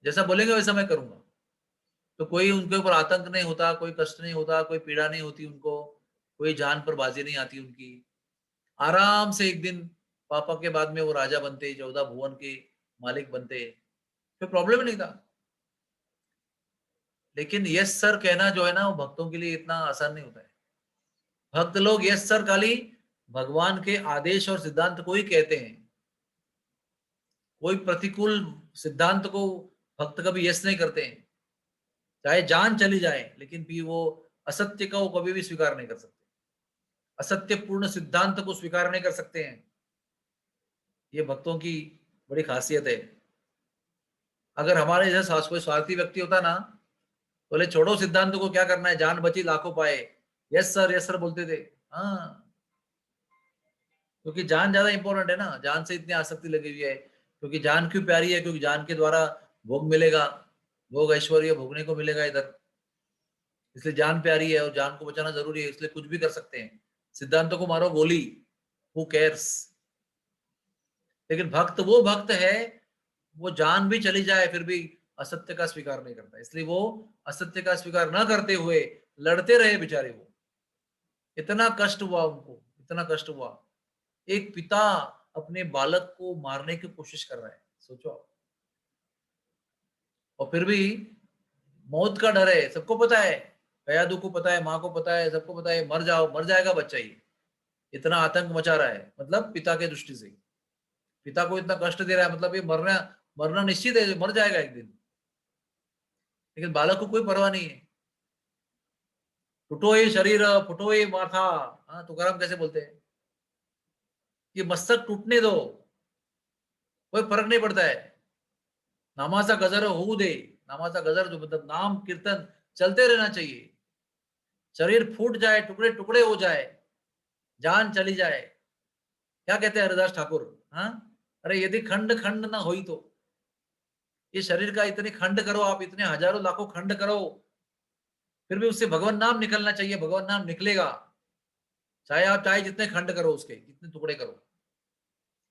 जैसा बोलेंगे वैसा मैं करूंगा। तो कोई उनके ऊपर आतंक नहीं होता, कोई कष्ट नहीं होता, कोई पीड़ा नहीं होती उनको, कोई जान पर बाजी नहीं आती उनकी। आराम से एक दिन पापा के बाद में वो राजा बनते, 14 भुवन के मालिक बनते, कोई प्रॉब्लम नहीं था। लेकिन यस सर कहना जो है ना, वो भक्तों के लिए इतना आसान नहीं होता है। भक्त लोग यस सर खाली भगवान के आदेश और सिद्धांत को ही कहते हैं। कोई प्रतिकूल सिद्धांत को भक्त कभी यस नहीं करते हैं, चाहे जान चली जाए, लेकिन भी वो असत्य का वो कभी भी स्वीकार नहीं कर सकते। असत्य पूर्ण सिद्धांत को स्वीकार नहीं कर सकते हैं। ये भक्तों की बड़ी खासियत है। अगर हमारे जैसा कोई स्वार्थी व्यक्ति होता ना, बोले छोड़ो सिद्धांत को, क्या करना है, जान बची लाखों पाए, यस सर बोलते थे। हाँ, क्योंकि जान ज्यादा इंपॉर्टेंट है ना, जान से इतनी आसक्ति लगी हुई है। क्योंकि जान क्यों प्यारी है? क्योंकि जान के द्वारा भोग मिलेगा, भोग ऐश्वर्य भोगने को मिलेगा इधर, इसलिए जान प्यारी है और जान को बचाना जरूरी है, इसलिए कुछ भी कर सकते हैं। सिद्धांतों को मारो गोली, हु केयर्स। लेकिन भक्त वो भक्त है, वो जान भी चली जाए फिर भी असत्य का स्वीकार नहीं करता, इसलिए वो असत्य का स्वीकार न करते हुए लड़ते रहे बेचारे। वो इतना कष्ट हुआ उनको, इतना कष्ट हुआ। एक पिता अपने बालक को मारने की कोशिश कर रहा है, सोचो। और फिर भी मौत का डर है, सबको पता है, कयादू को पता है, माँ को पता है, सबको पता है, मर जाओ, मर जाएगा बच्चा। ये इतना आतंक मचा रहा है, मतलब पिता के दृष्टि से पिता को इतना कष्ट दे रहा है, मतलब ये मरना मरना निश्चित है, मर जाएगा एक दिन। लेकिन बालक को कोई परवाह नहीं है। टूटो ये शरीर, फुटो ये माथा। हाँ, तुकाराम कैसे बोलते हैं, ये मस्तक टूटने दो, कोई फर्क नहीं पड़ता है। नामाचा गजर होऊ दे। नामाचा गजर जो मतलब नाम कीर्तन चलते रहना चाहिए। शरीर फूट जाए, टुकड़े टुकड़े हो जाए, जान चली जाए, क्या कहते हैं हरिदास ठाकुर? हाँ, अरे यदि खंड खंड ना होई तो, ये शरीर का इतने खंड करो आप, इतने हजारों लाखों खंड करो, फिर भी उससे भगवान नाम निकलना चाहिए, भगवान नाम निकलेगा। चाहे आप चाहे जितने खंड करो, उसके जितने टुकड़े करो,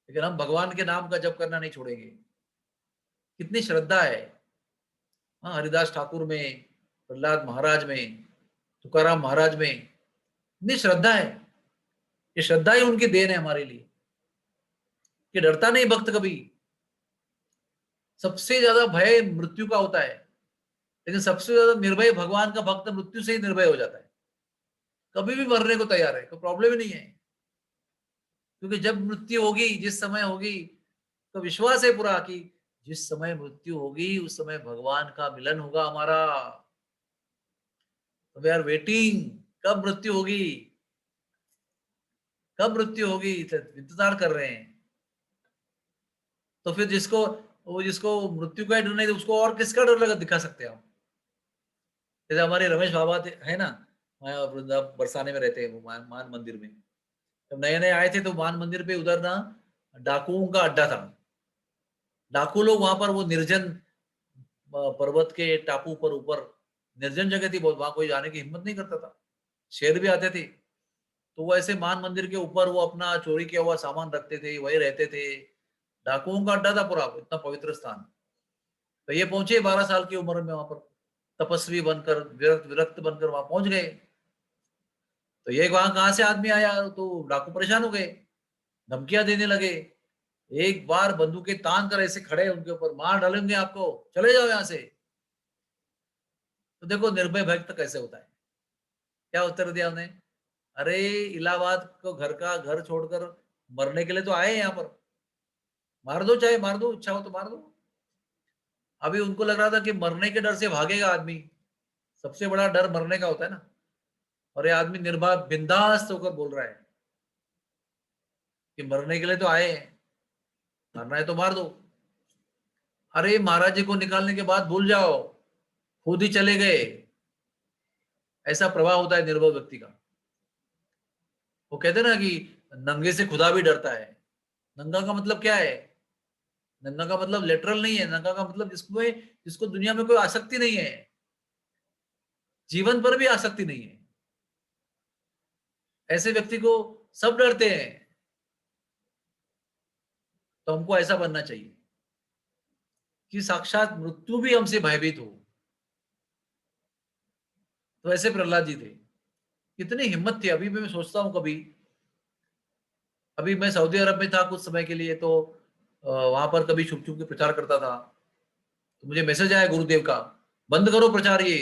लेकिन हम भगवान के नाम का जप करना नहीं छोड़ेंगे। कितनी श्रद्धा है। हाँ, हरिदास ठाकुर में, प्रहलाद महाराज में, तुकाराम महाराज में इतनी श्रद्धा है। ये श्रद्धा ही उनकी देन है हमारे लिए, कि डरता नहीं भक्त कभी। सबसे ज्यादा भय मृत्यु का होता है, लेकिन सबसे ज्यादा निर्भय भगवान का भक्त मृत्यु से ही निर्भय हो जाता है। कभी भी मरने को तैयार है, कोई प्रॉब्लम ही नहीं है। क्योंकि जब मृत्यु होगी, जिस समय होगी, तो विश्वास है पूरा कि जिस समय मृत्यु होगी उस समय भगवान का मिलन होगा हमारा। तो वी आर वेटिंग, कब मृत्यु होगी, कब मृत्यु होगी, इंतजार कर रहे हैं। तो फिर जिसको मृत्यु का ही डर नहीं, तो उसको और किसका डर लगा दिखा सकते हैं हम? जैसे हमारे रमेश बाबा है ना, बरसाने में रहते हैं, वो मान मंदिर में। जब नए नए आए थे तो मान मंदिर पे उधर ना डाकुओं का अड्डा था। डाकू लोग वहां पर, वो निर्जन पर्वत के टापू पर ऊपर निर्जन जगह थी बहुत, वहां कोई जाने की हिम्मत नहीं करता था। शेर भी आते थे। तो वो ऐसे मान मंदिर के ऊपर वो अपना चोरी किया हुआ सामान रखते थे, वही रहते थे। डाकुओं का अड्डा था पूरा, इतना पवित्र स्थान। तो ये पहुंचे 12 साल की उम्र में वहां पर, तपस्वी बनकर, विरक्त विरक्त बनकर वहां पहुंच गए। तो ये वहां कहां से आदमी आया, तो डाकू परेशान हो गए, धमकियां देने लगे। एक बार बंदूकें तान कर ऐसे खड़े उनके ऊपर, मार डालेंगे आपको, चले जाओ यहां से। तो देखो निर्भय भक्त कैसे होता है। क्या उत्तर दिया उन्हें? अरे इलाहाबाद को घर का घर छोड़कर मरने के लिए तो आए हैं यहाँ पर, मार दो, चाहे मार दो, इच्छा हो तो मार दो। अभी उनको लग रहा था कि मरने के डर से भागेगा आदमी, सबसे बड़ा डर मरने का होता है ना। और ये आदमी निर्भय बिंदास होकर बोल रहा है कि मरने के लिए तो आए हैं, मरना है तो मार दो। अरे महाराज जी को निकालने के बाद भूल जाओ, खुद ही चले गए। ऐसा प्रभाव होता है निर्भय व्यक्ति का। वो कहते हैं ना कि नंगे से खुदा भी डरता है। नंगा का मतलब क्या है? नंगा का मतलब लिटरल नहीं है, नंगा का मतलब जिसको दुनिया में कोई आसक्ति नहीं है, जीवन पर भी आसक्ति नहीं है, ऐसे व्यक्ति को सब डरते हैं। तो हमको ऐसा बनना चाहिए कि साक्षात मृत्यु भी हमसे भयभीत हो। तो ऐसे प्रहलाद जी थे, कितनी हिम्मत थी। अभी भी मैं सोचता हूँ कभी, अभी मैं सऊदी अरब में था कुछ समय के लिए, तो वहां पर कभी छुप छुप के प्रचार करता था। तो मुझे मैसेज आया गुरुदेव का, बंद करो प्रचार, ये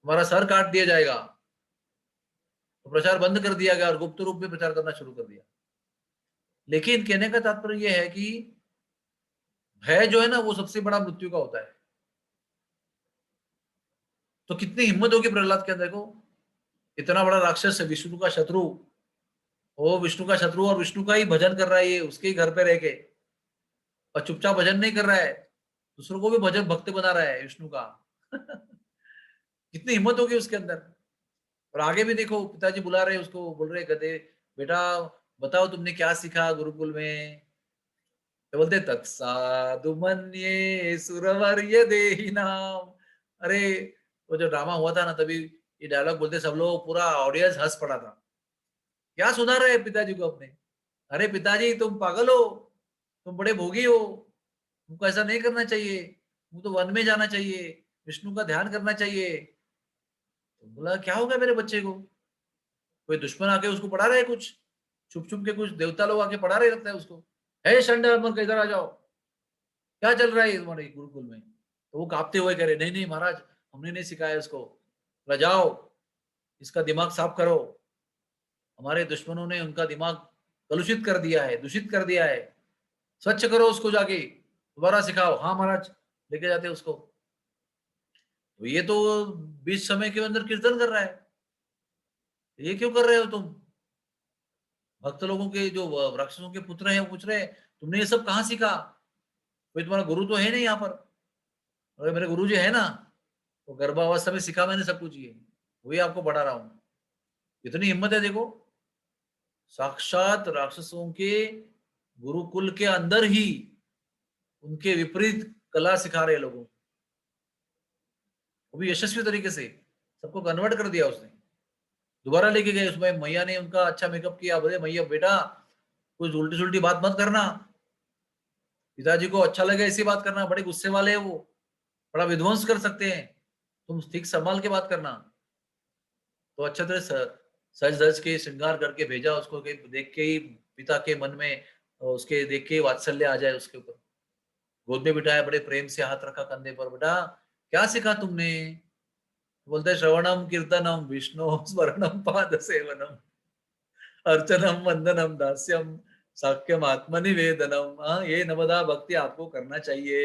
हमारा सर काट दिया जाएगा। तो प्रचार बंद कर दिया गया और गुप्त रूप में प्रचार करना शुरू कर दिया। लेकिन कहने का तात्पर्य यह है कि भय जो है ना, वो सबसे बड़ा मृत्यु का होता है। तो कितनी हिम्मत होगी प्रहलाद के अंदर को, इतना बड़ा राक्षस है, विष्णु का शत्रु। वो विष्णु का शत्रु और विष्णु का ही भजन कर रहा है, ये उसके ही घर पे रह के, और चुपचाप भजन नहीं कर रहा है, दूसरों को भी भजन भक्त बना रहा है विष्णु का। कितनी हिम्मत होगी उसके अंदर। और आगे भी देखो, पिताजी बुला रहे हैं उसको, बोल रहे गधे, बेटा बताओ तुमने क्या सीखा गुरुकुल में। तो बोलते तत्साधु मन्ये सुरवर्य देहि नाम। अरे वो जो ड्रामा हुआ था ना, तभी ये डायलॉग बोलते, सब लोग, पूरा ऑडियंस हंस पड़ा था। क्या सुना रहे हैं पिताजी को अपने? अरे पिताजी तुम पागल हो, तुम बड़े भोगी हो, तुमको ऐसा नहीं करना चाहिए, तुमको तो वन में जाना चाहिए, विष्णु का ध्यान करना चाहिए। तो बोला क्या हो गया मेरे बच्चे को, कोई दुश्मन आके उसको पढ़ा रहे कुछ, छुप छुप के कुछ देवता लोग आके पढ़ा रहे, लगता है उसको। हे शंडा मन, इधर आ जाओ, क्या चल रहा है तुम्हारे गुरुकुल में? तो वो कांपते हुए कह रहे, नहीं नहीं महाराज, हमने नहीं सिखाया इसको। बोला जाओ, इसका दिमाग साफ करो, हमारे दुश्मनों ने उनका दिमाग कलुषित कर दिया है, दूषित कर दिया है, स्वच्छ करो उसको, जाके दोबारा सिखाओ। हाँ महाराज, लेके जाते उसको। तो ये तो बीच समय के अंदर कीर्तन कर रहा है, ये क्यों कर रहे हो तुम? भक्त लोगों के जो राक्षसों के पुत्र हैं वो पूछ रहे हैं, तुमने ये सब कहाँ सीखा? कोई तुम्हारा गुरु तो है नहीं यहाँ पर। अरे मेरे गुरु जी है ना, तो गर्भावस्था में सीखा मैंने सब कुछ, ये वही आपको पढ़ा रहा हूँ। इतनी हिम्मत है देखो, साक्षात राक्षसों के गुरुकुल के अंदर ही उनके विपरीत कला सिखा रहे लोगों को, वो भी यशस्वी तरीके से, सबको कन्वर्ट कर दिया उसने। दोबारा लेके गए, उसमें मैया ने उनका अच्छा मेकअप किया, बोले मैया बेटा कुछ उल्टी सुल्टी बात मत करना, पिताजी को अच्छा लगे ऐसी बात करना, बड़े गुस्से वाले हैं वो, बड़ा विध्वंस कर सकते हैं, तुम ठीक संभाल के बात करना। तो अच्छा तरह सज धज के श्रृंगार करके भेजा उसको, कि देख के ही पिता के मन में उसके देख के ही वात्सल्य आ जाए उसके ऊपर। गोद में बिठाया, बड़े प्रेम से हाथ रखा कंधे पर, बेटा क्या सीखा तुमने? बोलते हैं, श्रवणम कीर्तनम विष्णु स्मरणम पाद सेवनम अर्चनम वंदनम दास्यम साक्यम आत्मनिवेदनम। हाँ, ये नवदा भक्ति आपको करना चाहिए,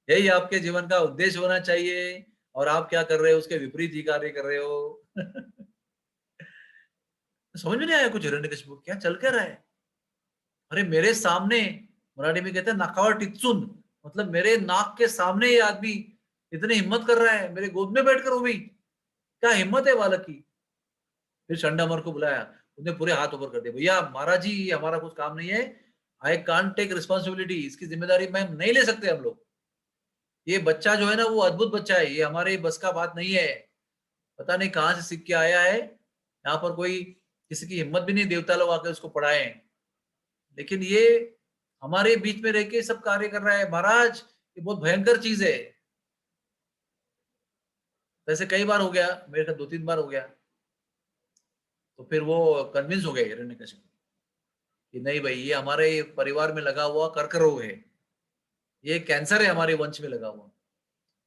यही आपके जीवन का उद्देश्य होना चाहिए। और आप क्या कर रहे हो, उसके विपरीत ही कार्य कर रहे हो। समझ में नहीं आया कुछ, हिरण्यकशिपु क्या चल कर रहा है? अरे मेरे सामने, मराठी में कहते हैं नाकावर टिच्चून, मतलब मेरे नाक के सामने ये आदमी इतनी हिम्मत कर रहा है, मेरे गोद में बैठकर, वो भी क्या हिम्मत है बालक की। फिर चंडामर को बुलाया, उसने पूरे हाथ ऊपर कर दिया, भैया महाराज जी ये हमारा कुछ काम नहीं है, आई कांट टेक रिस्पॉन्सिबिलिटी, इसकी जिम्मेदारी मैं नहीं ले सकते हम लोग। ये बच्चा जो है ना वो अद्भुत बच्चा है, ये हमारे बस का बात नहीं है, पता नहीं कहाँ से सीख के आया है। यहाँ पर कोई किसी की हिम्मत भी नहीं देवता लोग आके उसको पढ़ाए, लेकिन ये हमारे बीच में रह के सब कार्य कर रहा है। महाराज ये बहुत भयंकर चीज है। वैसे कई बार हो गया, मेरे ख्याल 2-3 बार हो गया। तो फिर वो कन्विंस हो गए हिरण्यकशिपु कि नहीं भाई, ये हमारे परिवार में लगा हुआ कर्क रोग है, ये कैंसर है हमारे वंश में लगा हुआ।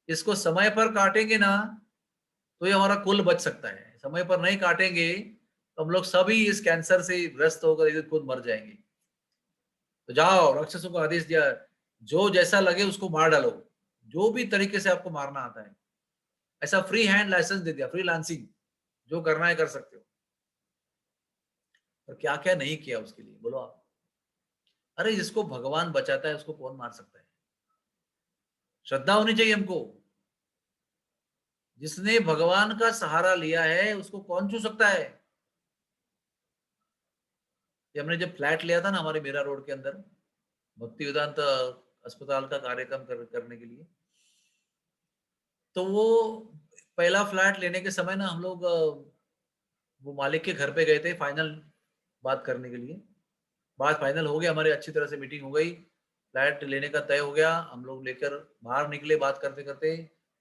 इसको समय पर काटेंगे ना तो ये हमारा कुल बच सकता है, समय पर नहीं काटेंगे तो हम लोग सभी इस कैंसर से ग्रस्त होकर इधर खुद मर जाएंगे। तो जाओ, राक्षसों को आदेश दिया, जो जैसा लगे उसको मार डालो, जो भी तरीके से आपको मारना आता है। ऐसा फ्री हैंड लाइसेंस दे दिया, फ्री लांसिंग, जो करना है कर सकते हो। और क्या क्या नहीं किया उसके लिए, बोलो आप। अरे जिसको भगवान बचाता है उसको कौन मार सकता है? श्रद्धा होनी चाहिए हमको। जिसने भगवान का सहारा लिया है उसको कौन छू सकता है? ये हमने जब फ्लैट लिया था ना हमारे मीरा रोड के अंदर, भक्ति वेदांत अस्पताल का कार्यक्रम करने के लिए, तो वो पहला फ्लैट लेने के समय ना हम लोग वो मालिक के घर पे गए थे फाइनल बात करने के लिए। बात फाइनल हो गया, हमारी अच्छी तरह से मीटिंग हो गई, फ्लैट लेने का तय हो गया। हम लोग लेकर बाहर निकले बात करते करते,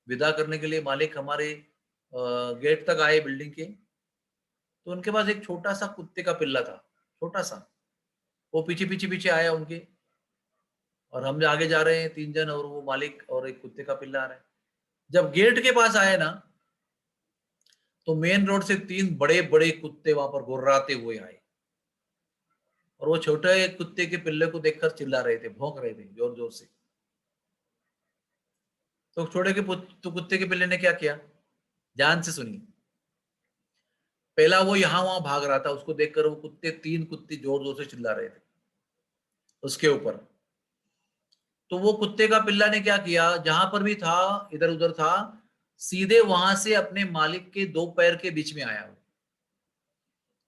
विदा करने के लिए मालिक हमारे गेट तक आए बिल्डिंग के। तो उनके पास एक छोटा सा कुत्ते का पिल्ला था, छोटा सा। वो पीछे पीछे पीछे आया उनके, और हम आगे जा रहे हैं 3 जन, और वो मालिक और एक कुत्ते का पिल्ला आ रहा है। जब गेट के पास आए ना, तो मेन रोड से 3 बड़े बड़े कुत्ते वहां पर गुर्राते हुए आए, और वो छोटे कुत्ते के पिल्ले को देखकर चिल्ला रहे थे, भौंक रहे थे जोर जोर से। तो तो कुत्ते के पिल्ले ने क्या किया, ध्यान से सुनिए। पहला वो यहाँ वहां भाग रहा था, उसको देखकर वो कुत्ते 3 कुत्ते जोर जोर से चिल्ला रहे थे उसके ऊपर। तो वो कुत्ते का पिल्ला ने क्या किया, जहां पर भी था इधर उधर था, सीधे वहां से अपने मालिक के 2 पैर के बीच में आया।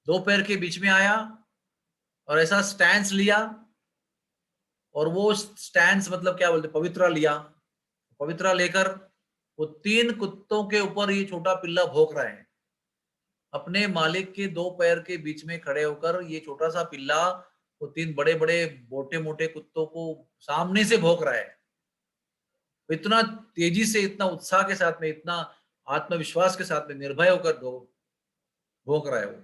2 पैर के बीच में आया और ऐसा स्टैंस लिया, और वो स्टैंस मतलब क्या बोलते, पवित्रा लिया। पवित्रा लेकर वो 3 कुत्तों के ऊपर ये छोटा पिल्ला भौंक रहा है। अपने मालिक के 2 पैर के बीच में खड़े होकर ये छोटा सा पिल्ला वो 3 बड़े बड़े मोटे मोटे कुत्तों को सामने से भौंक रहा है। इतना तेजी से, इतना उत्साह के साथ में, इतना आत्मविश्वास के साथ में, निर्भय होकर भौंक रहा है वो।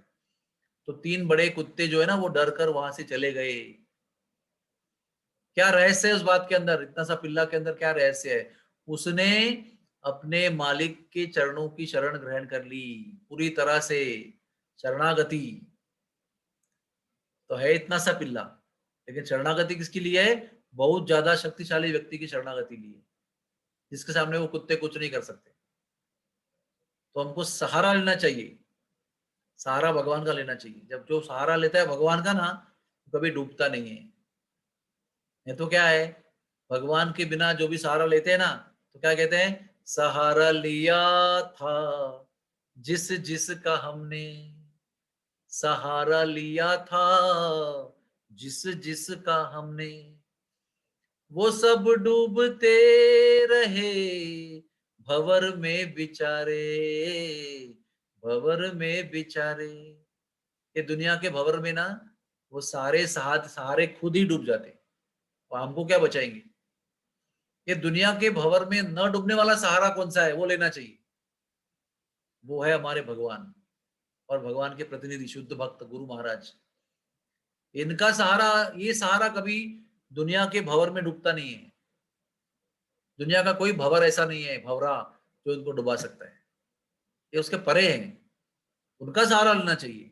तो 3 बड़े कुत्ते जो है ना, वो डर कर वहां से चले गए। क्या रहस्य है उस बात के अंदर, इतना सा पिल्ला के अंदर क्या रहस्य है? उसने अपने मालिक के चरणों की शरण ग्रहण कर ली, पूरी तरह से शरणागति। तो है इतना सा पिल्ला, लेकिन शरणागति किसके लिए है? बहुत ज्यादा शक्तिशाली व्यक्ति की शरणागति लिए, जिसके सामने वो कुत्ते कुछ नहीं कर सकते। तो हमको सहारा लेना चाहिए, सहारा भगवान का लेना चाहिए। जब जो सहारा लेता है भगवान का ना, कभी डूबता नहीं है। ये तो क्या है, भगवान के बिना जो भी सहारा लेते हैं ना, तो क्या कहते हैं, सहारा लिया था जिस जिसका हमने, सहारा लिया था जिस जिसका हमने, वो सब डूबते रहे भंवर में बिचारे, भंवर में बिचारे। ये दुनिया के भंवर में ना, वो सारे सहारे खुद ही डूब जाते हैं, और हमको क्या बचाएंगे? ये दुनिया के भंवर में न डूबने वाला सहारा कौन सा है, वो लेना चाहिए। वो है हमारे भगवान, और भगवान के प्रतिनिधि शुद्ध भक्त गुरु महाराज। इनका सहारा, ये सहारा कभी दुनिया के भंवर में डूबता नहीं है। दुनिया का कोई भंवर ऐसा नहीं है, भंवरा, जो इनको डुबा सकता है। ये उसके परे हैं, उनका सहारा लेना चाहिए।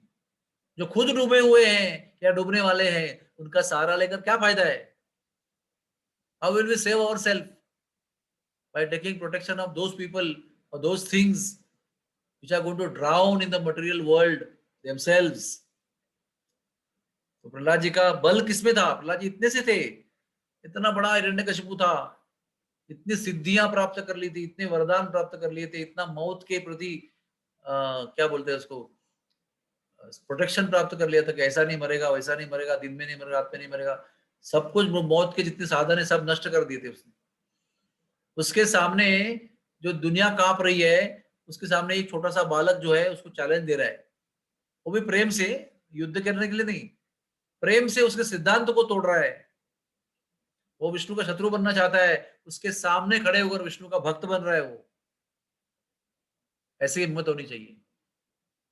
जो खुद डूबे हुए हैं या डूबने वाले हैं, उनका सहारा लेकर क्या फायदा है? How will we save our self? By taking protection of those people और those things which are going to drown in the material world themselves. तो प्रहलाद जी का बल किसमें था? प्रहलाद जी इतने से थे, इतना बड़ा हिरण्यकशिपु था, इतनी सिद्धियां प्राप्त कर ली थी, इतने वरदान प्राप्त कर लिए थे, इतना मौत के प्रति क्या बोलते हैं उसको, प्रोटेक्शन प्राप्त कर लिया था कि ऐसा नहीं मरेगा, वैसा नहीं मरेगा, दिन में नहीं मरेगा, रात में नहीं मरेगा। सब कुछ, मौत के जितने साधन है सब नष्ट कर दिए थे उसने। उसके सामने जो दुनिया कांप रही है, उसके सामने एक छोटा सा बालक जो है उसको चैलेंज दे रहा है वो भी प्रेम से, युद्ध करने के लिए नहीं, प्रेम से उसके सिद्धांत को तोड़ रहा है। वो विष्णु का शत्रु बनना चाहता है, उसके सामने खड़े होकर विष्णु का भक्त बन रहा है वो। ऐसी हिम्मत होनी चाहिए।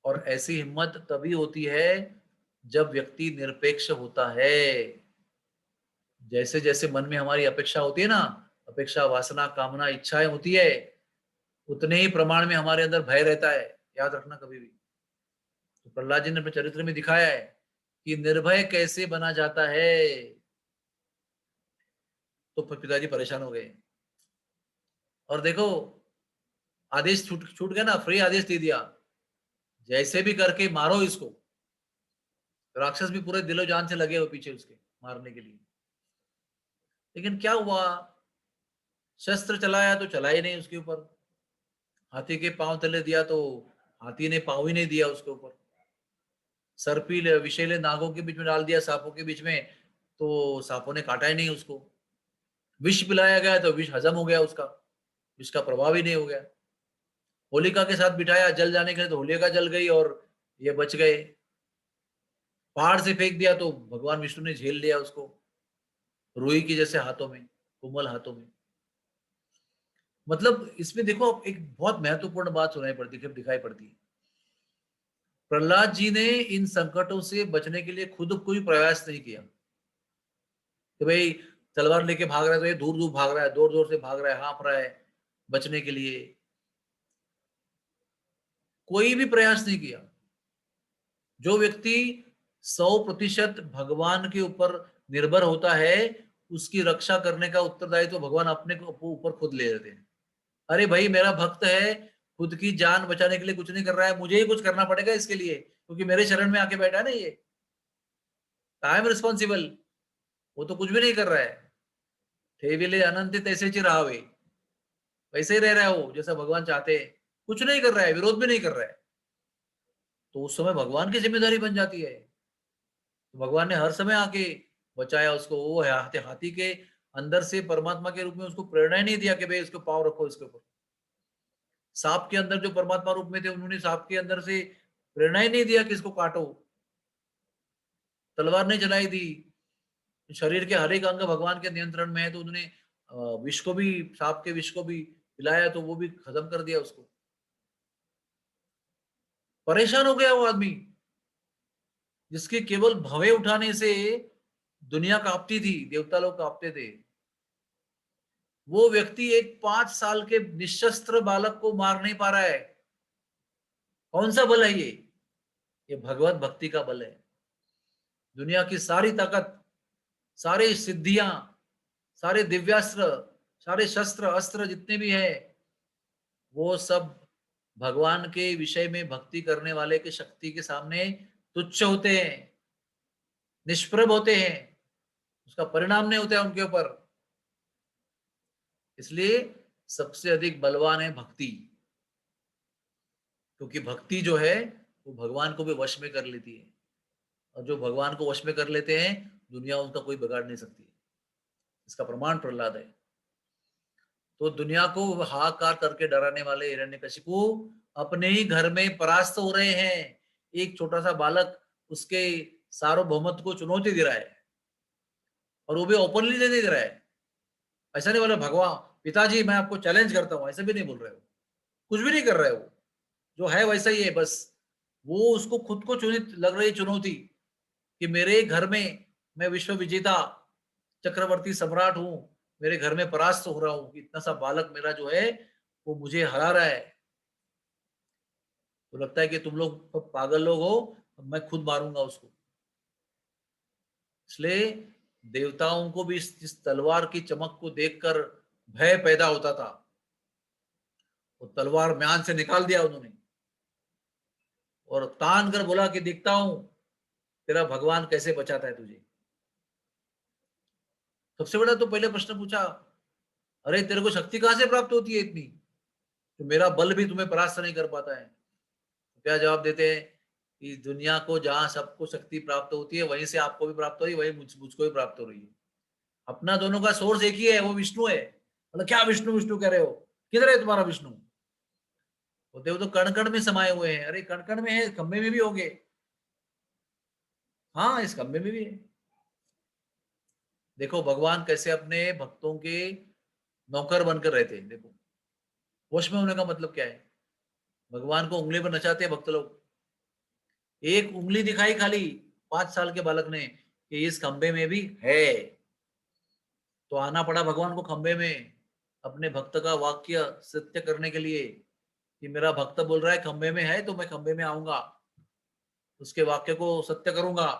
और ऐसी हिम्मत तभी होती है जब व्यक्ति निरपेक्ष होता है। जैसे जैसे मन में हमारी अपेक्षा होती है ना, अपेक्षा, वासना, कामना, इच्छाएं होती है, उतने ही प्रमाण में हमारे अंदर भय रहता है। याद रखना कभी भी। तो प्रहलाद जी ने अपने चरित्र में दिखाया है कि निर्भय कैसे बना जाता है। तो पिताजी परेशान हो गए, और देखो आदेश छूट छूट गया ना, फ्री आदेश दे दिया, जैसे भी करके मारो इसको। राक्षस भी पूरे दिलो जान से लगे हो पीछे उसके मारने के लिए। लेकिन क्या हुआ, शस्त्र चलाया तो चला ही नहीं उसके ऊपर। हाथी के पांव तले दिया तो हाथी ने पांव ही नहीं दिया उसके ऊपर। सर्पीले विषैले नागों के बीच में डाल दिया, सांपों के बीच में, तो सांपों ने काटा ही नहीं उसको। विष पिलाया गया तो विष हजम हो गया उसका, विष का प्रभाव ही नहीं हो गया। होलिका के साथ बिठाया जल जाने के लिए तो होलिका जल गई और ये बच गए। पहाड़ से फेंक दिया तो भगवान विष्णु ने झेल लिया उसको, रुई की जैसे हाथों में, कोमल हाथों में। मतलब इसमें देखो एक बहुत महत्वपूर्ण बात सुनाई पड़ती है, दिखाई पड़ती है। प्रहलाद जी ने इन संकटों से बचने के लिए खुद कोई प्रयास नहीं किया कि भाई तलवार लेके भाग रहा है तो ये दूर दूर भाग रहा है, जोर जोर से भाग रहा है, हाँफ रहा है बचने के लिए। कोई भी प्रयास नहीं किया। जो व्यक्ति 100% भगवान के ऊपर निर्भर होता है, उसकी रक्षा करने का उत्तरदायित्व तो भगवान अपने को ऊपर खुद ले लेते हैं। अरे भाई मेरा भक्त है, खुद की जान बचाने के लिए कुछ नहीं कर रहा है, मुझे ही कुछ करना पड़ेगा इसके लिए, क्योंकि मेरे शरण में आके बैठा है ना ये। I am responsible. वो तो कुछ भी नहीं कर रहा है। ठेविले अनंत तैसे राहावे, वैसे ही रह रहा है वो जैसा भगवान चाहते हैं। कुछ नहीं कर रहा है, विरोध भी नहीं कर रहा है। तो उस समय भगवान की जिम्मेदारी बन जाती है। तो भगवान ने हर समय आके बचाया उसको। वो हाथी हाथी के अंदर से परमात्मा के रूप में उसको प्रेरणा ही नहीं दिया कि भाई इसको पाँव रखो इसके ऊपर। सांप के अंदर जो परमात्मा रूप में थे, उन्होंने सांप के अंदर से प्रेरणा ही नहीं दिया कि इसको काटो। तलवार नहीं चलाई दी। शरीर के हर एक अंग भगवान के नियंत्रण में है, तो उन्होंने विष को भी, सांप के विष को भी पिलाया तो वो भी खत्म कर दिया उसको। परेशान हो गया वो आदमी, जिसके केवल भवे उठाने से दुनिया कांपती थी, देवता लोग कांपते थे। वो व्यक्ति एक 5 साल के निशस्त्र बालक को मार नहीं पा रहा है। कौन सा बल है ये भगवत भक्ति का बल है। दुनिया की सारी ताकत, सारी सिद्धियां, सारे दिव्यास्त्र, सारे शस्त्र अस्त्र जितने भी है, वो सब भगवान के विषय में भक्ति करने वाले की शक्ति के सामने तुच्छ होते हैं, निष्प्रभ होते हैं। उसका परिणाम नहीं होता है उनके ऊपर। इसलिए सबसे अधिक बलवान है भक्ति, क्योंकि भक्ति जो है वो भगवान को भी वश में कर लेती है। और जो भगवान को वश में कर लेते हैं, दुनिया उनका कोई बिगाड़ नहीं सकती। इसका प्रमाण प्रहलाद है। तो दुनिया को हाहाकार करके डराने वाले हिरण्यकशिपु अपने ही घर में परास्त हो रहे हैं। एक छोटा सा बालक उसके सार्वभौमत्व को चुनौती दे रहा है, और वो भी ओपनली नहीं दे रहा है। ऐसा नहीं बोला भगवान पिताजी मैं आपको चैलेंज करता हूं, ऐसा भी नहीं बोल रहे हो। कुछ भी नहीं कर रहे हो, जो है वैसा ही है बस। वो उसको खुद को चुनित लग रही चुनौती कि मेरे घर में मैं विश्व विजेता चक्रवर्ती सम्राट हूं, मेरे घर में परास्त हो रहा हूं, इतना सा बालक मेरा जो है वो मुझे हरा रहा है। तो लगता है कि तुम लोग पागल लोग हो, मैं खुद मारूंगा उसको। इसलिए देवताओं को भी इस तलवार की चमक को देखकर भय पैदा होता था। वो तलवार म्यान से निकाल दिया उन्होंने, और तान कर बोला कि देखता हूं तेरा भगवान कैसे बचाता है तुझे। सबसे बड़ा तो पहले प्रश्न पूछा, अरे तेरे को शक्ति कहां से प्राप्त होती है इतनी, तो मेरा बल भी तुम्हें परास्त नहीं कर पाता है। तो क्या जवाब देते हैं कि दुनिया को जहां सबको शक्ति प्राप्त होती है, वहीं से आपको भी प्राप्त हो रही है, वही मुझको भी प्राप्त हो रही है। अपना दोनों का सोर्स एक ही है, वो विष्णु है। मतलब क्या विष्णु विष्णु कह रहे हो, किधर है तुम्हारा विष्णु? वो देव तो कण कण में समाये हुए हैं। अरे कण कण में है, खंबे में भी होंगे, हाँ, इस खंबे में भी है। देखो भगवान कैसे अपने भक्तों के नौकर बनकर रहते हैं। देखो वश में होने का मतलब क्या है? भगवान को उंगली पर नचाते हैं भक्त लोग। एक उंगली दिखाई खाली 5 साल के बालक ने कि इस खंबे में भी है, तो आना पड़ा भगवान को खंबे में अपने भक्त का वाक्य सत्य करने के लिए कि मेरा भक्त बोल रहा है खंबे में है, तो मैं खंबे में आऊंगा, उसके वाक्य को सत्य करूंगा।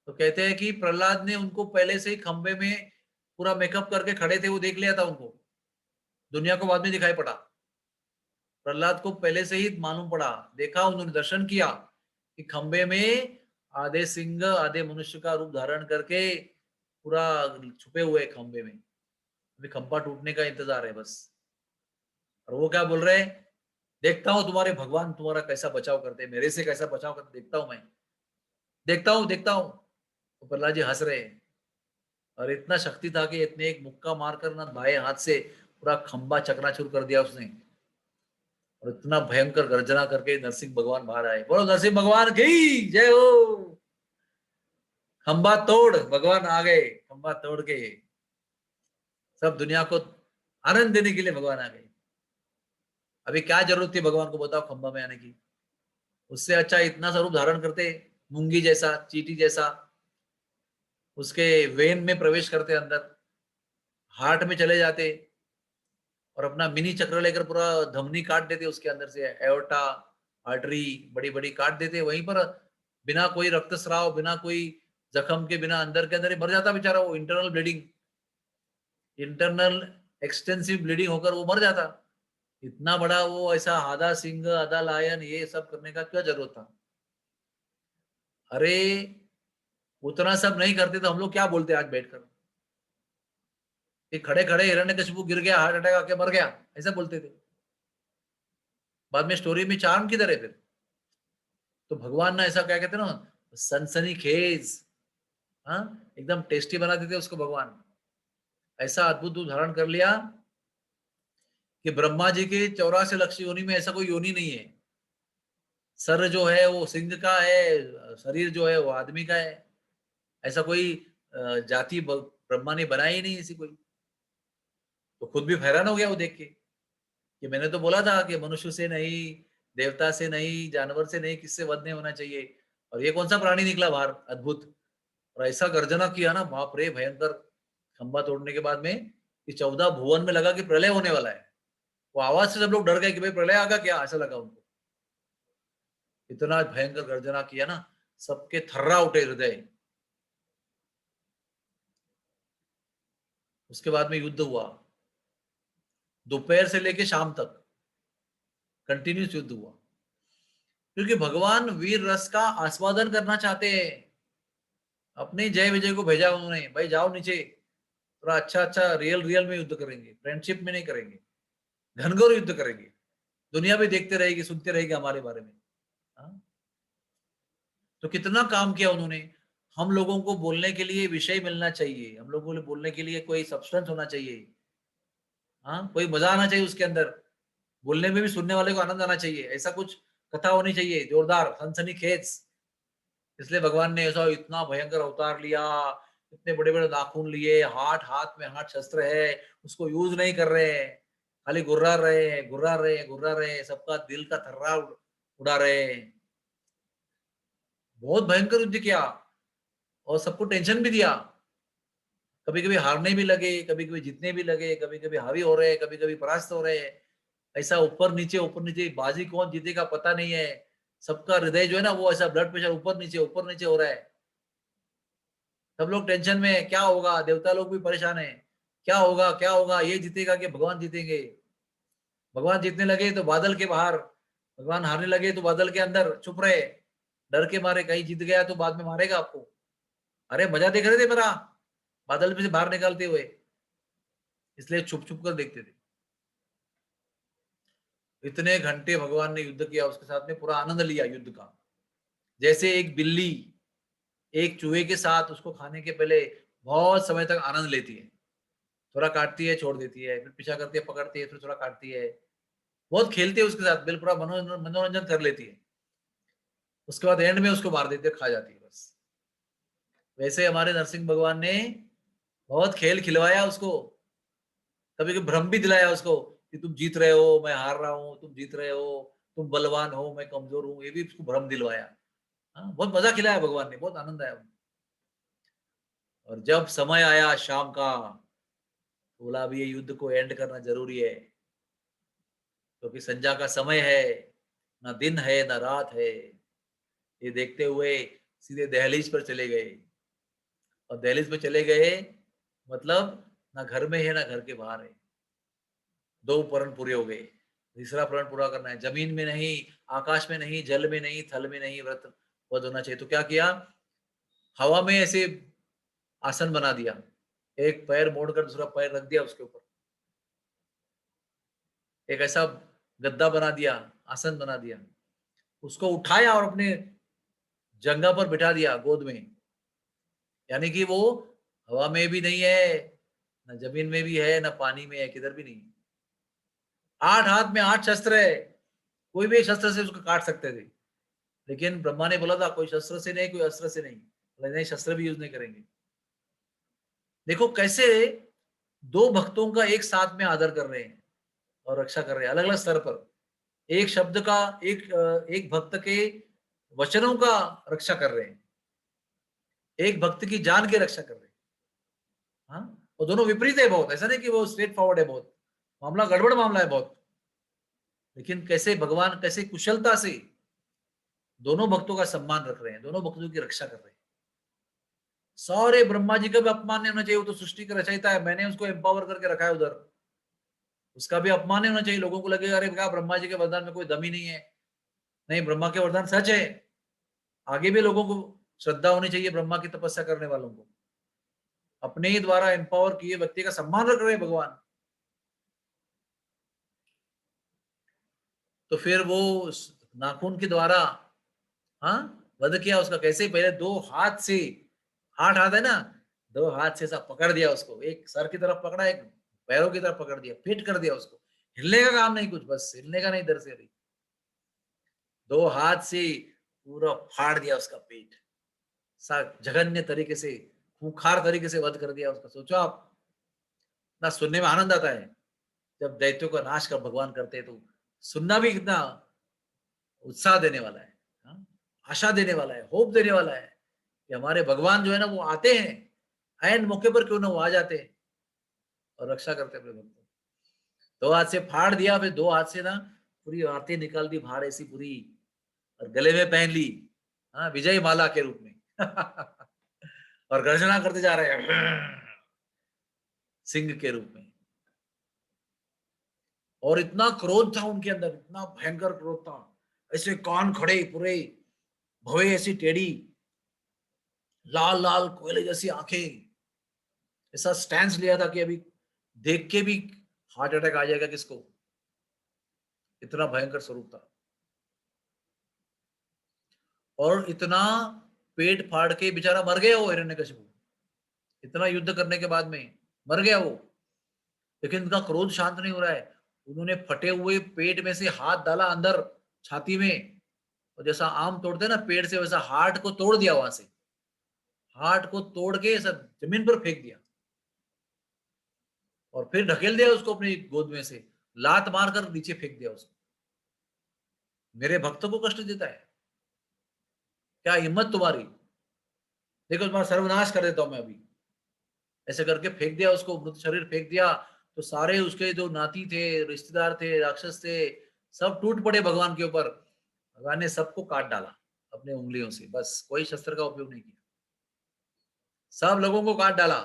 तो कहते हैं कि प्रहलाद ने उनको पहले से ही खंबे में पूरा मेकअप करके खड़े थे, वो देख लिया था उनको, दुनिया को बाद में दिखाई पड़ा। प्रहलाद को पहले से ही मालूम पड़ा, देखा, उन्होंने दर्शन किया कि खंबे में आधे सिंह आधे मनुष्य का रूप धारण करके पूरा छुपे हुए हैं खंबे में। अभी खंबा टूटने का इंतजार है बस। और वो क्या बोल रहे हैं? देखता हूं तुम्हारे भगवान तुम्हारा कैसा बचाव करते हैं, मेरे से कैसा बचाव करते, देखता हूं मैं, देखता हूं देखता हूं। तो प्रहलाद जी हंस रहे हैं। और इतना शक्ति था कि इतने एक मुक्का मारकर ना बाएं हाथ से पूरा खंबा चकनाचूर कर दिया उसने। और इतना भयंकर गर्जना करके नरसिंह भगवान बाहर आए। बोलो नरसिंह भगवान की जय हो। खंबा तोड़, भगवान आ गए खंबा तोड़ के। सब दुनिया को आनंद देने के लिए भगवान आ गए। अभी क्या जरूरत थी भगवान को बताओ खंबा में आने की? उससे अच्छा इतना सा रूप धारण करते, मूंगी जैसा, चींटी जैसा, उसके वेन में प्रवेश करते अंदर, हार्ट में चले जाते और अपना मिनी चक्र लेकर पूरा धमनी काट देते उसके अंदर से, एओर्टा, आर्टरी बड़ी बड़ी काट देते वहीं पर, बिना कोई रक्तस्राव, बिना कोई जख्म के, बिना अंदर के अंदर ही मर जाता बेचारा वो। Internal bleeding, internal extensive bleeding होकर वो मर जाता। इतना बड़ा वो ऐसा आधा सिंह आधा लायन ये सब करने का क्या जरूरत था? अरे उतना सब नहीं करते तो हम लोग क्या बोलते आज बैठकर कि खड़े खड़े हिरण्यकशिपु गिर गया, हार्ट अटैक आके मर गया, ऐसा बोलते थे। बाद में स्टोरी में चार्म किधर है फिर? तो भगवान ना ऐसा क्या कहते हैं ना, सनसनी खेज, हाँ, एकदम टेस्टी बना देते उसको भगवान। ऐसा अद्भुत रूप धारण कर लिया कि ब्रह्मा जी के 84 लक्ष योनि में ऐसा कोई योनि नहीं है। सर जो है वो सिंह का है, शरीर जो है वो आदमी का है। ऐसा कोई जाति ब्रह्मा ने बनाई ही नहीं ऐसी कोई। तो खुद भी हैरान हो गया वो देख के कि मैंने तो बोला था कि मनुष्य से नहीं, देवता से नहीं, जानवर से नहीं, किससे वध नहीं होना चाहिए, और ये कौन सा प्राणी निकला बाहर अद्भुत। और ऐसा गर्जना किया ना, बाप रे भयंकर। खंबा तोड़ने के बाद में कि 14 भुवन में लगा कि प्रलय होने वाला है। वो आवाज से सब लोग डर गए कि भाई प्रलय आगा क्या, ऐसा लगा उनको। इतना भयंकर गर्जना किया ना, सबके थर्रा उठे हृदय। उसके बाद में युद्ध हुआ, दोपहर से लेके शाम तक कंटिन्यूस युद्ध हुआ, क्योंकि भगवान वीर रस का आस्वादन करना चाहते हैं। अपने जय विजय को भेजा उन्होंने, भाई जाओ नीचे, थोड़ा अच्छा अच्छा रियल रियल में युद्ध करेंगे, फ्रेंडशिप में नहीं करेंगे, घनघोर युद्ध करेंगे। दुनिया भी देखते रहेगी, सुनते रहेगी हमारे बारे में। हाँ? तो कितना काम किया उन्होंने। हम लोगों को बोलने के लिए विषय मिलना चाहिए, हम लोगों को बोलने के लिए कोई सब्सटेंस होना चाहिए। हाँ, कोई मजा आना चाहिए उसके अंदर, बोलने में भी सुनने वाले को आनंद आना चाहिए, ऐसा कुछ कथा होनी चाहिए जोरदार सनसनीखेज। इसलिए भगवान ने ऐसा इतना भयंकर अवतार लिया, इतने बड़े बड़े नाखून लिए, हाथ में हाथ शस्त्र है, उसको यूज नहीं कर रहे हैं, खाली गुर्रा रहे हैं, गुर्रा रहे हैं, गुर्रा रहे हैं, सबका दिल का थर्रा उड़ा रहे हैं। बहुत भयंकर युद्ध किया और सबको टेंशन भी दिया। कभी कभी हारने भी लगे, कभी कभी जीतने भी लगे, कभी कभी हावी हो रहे हैं, कभी कभी परास्त हो रहे हैं। ऐसा ऊपर नीचे बाजी कौन जीतेगा पता नहीं है। सबका हृदय जो है ना वो ऐसा ब्लड प्रेशर ऊपर नीचे हो रहा है। सब लोग टेंशन में है, क्या होगा, देवता लोग भी परेशान है, क्या होगा क्या होगा, ये जीतेगा कि भगवान जीतेंगे। भगवान जीतने लगे तो बादल के बाहर, भगवान हारने लगे तो बादल के अंदर छुप रहे, डर के मारे कहीं जीत गया तो बाद में मारेगा आपको। अरे मजा देख रहे थे मेरा, बादल में से बाहर निकालते हुए, इसलिए छुप छुप कर देखते थे। इतने घंटे भगवान ने युद्ध किया उसके साथ में, पूरा आनंद लिया युद्ध का। जैसे एक बिल्ली एक चूहे के साथ उसको खाने के पहले बहुत समय तक आनंद लेती है, थोड़ा काटती है छोड़ देती है, फिर पीछा करती है पकड़ती है, फिर थोड़ा काटती है, बहुत खेलती है उसके साथ, बिल्कुल पूरा मनोरंजन कर लेती है। उसके बाद एंड में उसको मार देते, खा जाती है बस। वैसे हमारे नरसिंह भगवान ने बहुत खेल खिलवाया उसको, कभी कभी भ्रम भी दिलाया उसको कि तुम जीत रहे हो, मैं हार रहा हूँ, तुम जीत रहे हो, तुम बलवान हो, मैं कमजोर हूँ, ये भी उसको भ्रम दिलवाया। हाँ, बहुत मजा खिलाया भगवान ने, बहुत आनंद आया। और जब समय आया शाम का, बोला अभी ये युद्ध को एंड करना जरूरी है, क्योंकि संध्या का समय है, ना दिन है ना रात है। ये देखते हुए सीधे दहलीज पर चले गए। और दहलीज पे चले गए मतलब ना घर में है ना घर के बाहर है। 2 प्रण पूरे हो गए, तीसरा प्रण पूरा करना है। जमीन में नहीं, आकाश में नहीं, जल में नहीं, थल में नहीं, व्रत वध होना चाहिए। तो क्या किया, हवा में ऐसे आसन बना दिया, एक पैर मोड़कर दूसरा पैर रख दिया उसके ऊपर, एक ऐसा गद्दा बना दिया, आसन बना दिया, उसको उठाया और अपने जंगा पर बिठा दिया, गोद में। यानी कि वो हवा में भी नहीं है, ना जमीन में भी है, ना पानी में है, किधर भी नहीं। 8 हाथ में 8 शस्त्र है, कोई भी एक शस्त्र से उसको काट सकते थे। लेकिन ब्रह्मा ने बोला था कोई शस्त्र से नहीं, कोई अस्त्र से नहीं, बोला नहीं शस्त्र भी यूज नहीं करेंगे। देखो कैसे 2 भक्तों का एक साथ में आदर कर रहे हैं और रक्षा कर रहे हैं, अलग अलग स्तर पर। एक शब्द का, एक भक्त के वचनों का रक्षा कर रहे हैं, एक भक्त की जान की रक्षा कर रहे हैं। हाँ, वो दोनों विपरीत है बहुत, ऐसा नहीं कि वो स्ट्रेट फॉरवर्ड है, बहुत मामला गड़बड़ मामला है बहुत। लेकिन कैसे भगवान कैसे कुशलता से दोनों भक्तों का सम्मान रख रहे हैं, दोनों भक्तों की रक्षा कर रहे हैं। सारे ब्रह्मा जी का भी अपमान नहीं होना चाहिए, वो तो सृष्टि का रचयिता है, मैंने उसको एम्पावर करके रखा है उधर। उसका भी अपमान नहीं होना चाहिए, लोगों को लगेगा अरे क्या ब्रह्मा जी के वरदान में कोई दम ही नहीं है। नहीं, ब्रह्मा के वरदान सच है। आगे भी लोगों को श्रद्धा होनी चाहिए ब्रह्मा की तपस्या करने वालों को। अपने ही द्वारा एम्पावर किए व्यक्ति का सम्मान रख रहे हैं भगवान। तो फिर वो नाखून के द्वारा, हाँ, वध किया उसका। कैसे, पहले 2 हाथ से, 8 हाथ है ना, 2 हाथ से सब पकड़ दिया उसको, एक सर की तरफ पकड़ा, एक पैरों की तरफ पकड़ दिया, फिट कर दिया उसको। हिलने का काम नहीं, कुछ बस हिलने का नहीं इधर से अभी। 2 हाथ से पूरा फाड़ दिया उसका पेट, सा जघन्य तरीके से, खूंखार तरीके से वध कर दिया उसका। सोचो आप, ना सुनने में आनंद आता है जब दैत्यों का नाश कर भगवान करते हैं, तो सुनना भी कितना उत्साह देने वाला है। हाँ? आशा देने वाला है, होप देने वाला है कि हमारे भगवान जो है ना वो आते हैं, एंड मौके पर क्यों ना वो आ जाते हैं और रक्षा करते हैं अपने भक्तों। 2 हाथ से फाड़ दिया, फिर 2 हाथ से ना पूरी आरती निकाल दी बाहर ऐसी पूरी, और गले में पहन ली, हाँ, विजय माला के रूप में। और गर्जना करते जा रहे हैं सिंह के रूप में। और इतना क्रोध था उनके अंदर, इतना भयंकर क्रोध था, ऐसे कान खड़े पूरे, भवे ऐसी टेढ़ी, लाल लाल कोयले जैसी आंखें, ऐसा स्टैंड लिया था कि अभी देख के भी हार्ट अटैक आ जाएगा किसको, इतना भयंकर स्वरूप था। और इतना पेट फाड़ के बेचारा मर गया वो हिरण्यकशिपु, इतना युद्ध करने के बाद में मर गया वो। लेकिन उनका क्रोध शांत नहीं हो रहा है। उन्होंने फटे हुए पेट में से हाथ डाला अंदर छाती में, और जैसा आम तोड़ते हैं ना पेड़ से, वैसा हार्ट को तोड़ दिया, वहां से हार्ट को तोड़ के सब जमीन पर फेंक दिया, और फिर ढकेल दिया उसको अपनी गोद में से, लात मारकर नीचे फेंक दिया उसको। मेरे भक्तों को कष्ट देता है, क्या हिम्मत तुम्हारी, देखो तुम्हारा सर्वनाश कर देता हूं मैं अभी। ऐसे करके फेंक दिया उसको, मृत शरीर फेंक दिया। तो सारे उसके जो नाती थे, रिश्तेदार थे, राक्षस थे, सब टूट पड़े भगवान के ऊपर। भगवान ने सबको काट डाला अपने उंगलियों से, बस कोई शस्त्र का उपयोग नहीं किया, सब लोगों को काट डाला,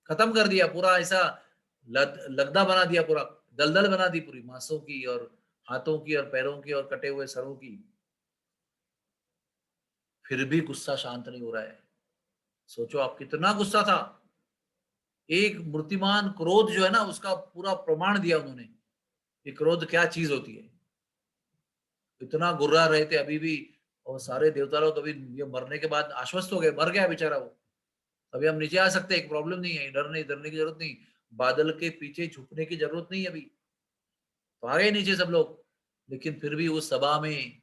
खत्म कर दिया पूरा। ऐसा लगदा बना दिया पूरा, दलदल बना दी पूरी, मांसों की और हाथों की और पैरों की और कटे हुए सरों की। फिर भी गुस्सा शांत नहीं हो रहा है। सोचो आप, कितना गुस्सा था। एक मूर्तिमान क्रोध जो है ना, उसका पूरा प्रमाण दिया उन्होंने कि क्रोध क्या चीज होती है। इतना गुर्रा रहे थे अभी भी। और सारे देवता लोग अभी ये मरने के बाद आश्वस्त हो गए, मर गया बेचारा वो, अभी हम नीचे आ सकते हैं, एक प्रॉब्लम नहीं है, डर नहीं, डरने की जरूरत नहीं, बादल के पीछे छुपने की जरूरत नहीं है अभी। तो आ गए नीचे सब लोग। लेकिन फिर भी उस सभा में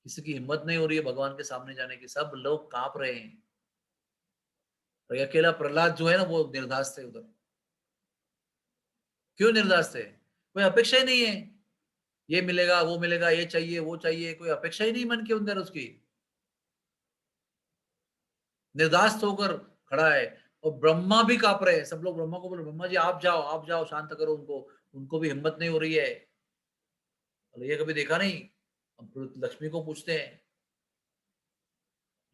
किसी की हिम्मत नहीं हो रही है भगवान के सामने जाने की, सब लोग कांप रहे हैं। और ये अकेला प्रहलाद जो है ना वो निर्धास थे उधर। क्यों निर्धास थे? कोई अपेक्षा ही नहीं है, ये मिलेगा वो मिलेगा, ये चाहिए वो चाहिए, कोई अपेक्षा ही नहीं मन के अंदर उसकी। निर्दास्त होकर खड़ा है। और ब्रह्मा भी कांप रहे हैं, सब लोग ब्रह्मा को बोले ब्रह्मा जी आप जाओ शांत करो उनको, उनको भी हिम्मत नहीं हो रही है। और ये कभी देखा नहीं। अब फिर लक्ष्मी को पूछते हैं,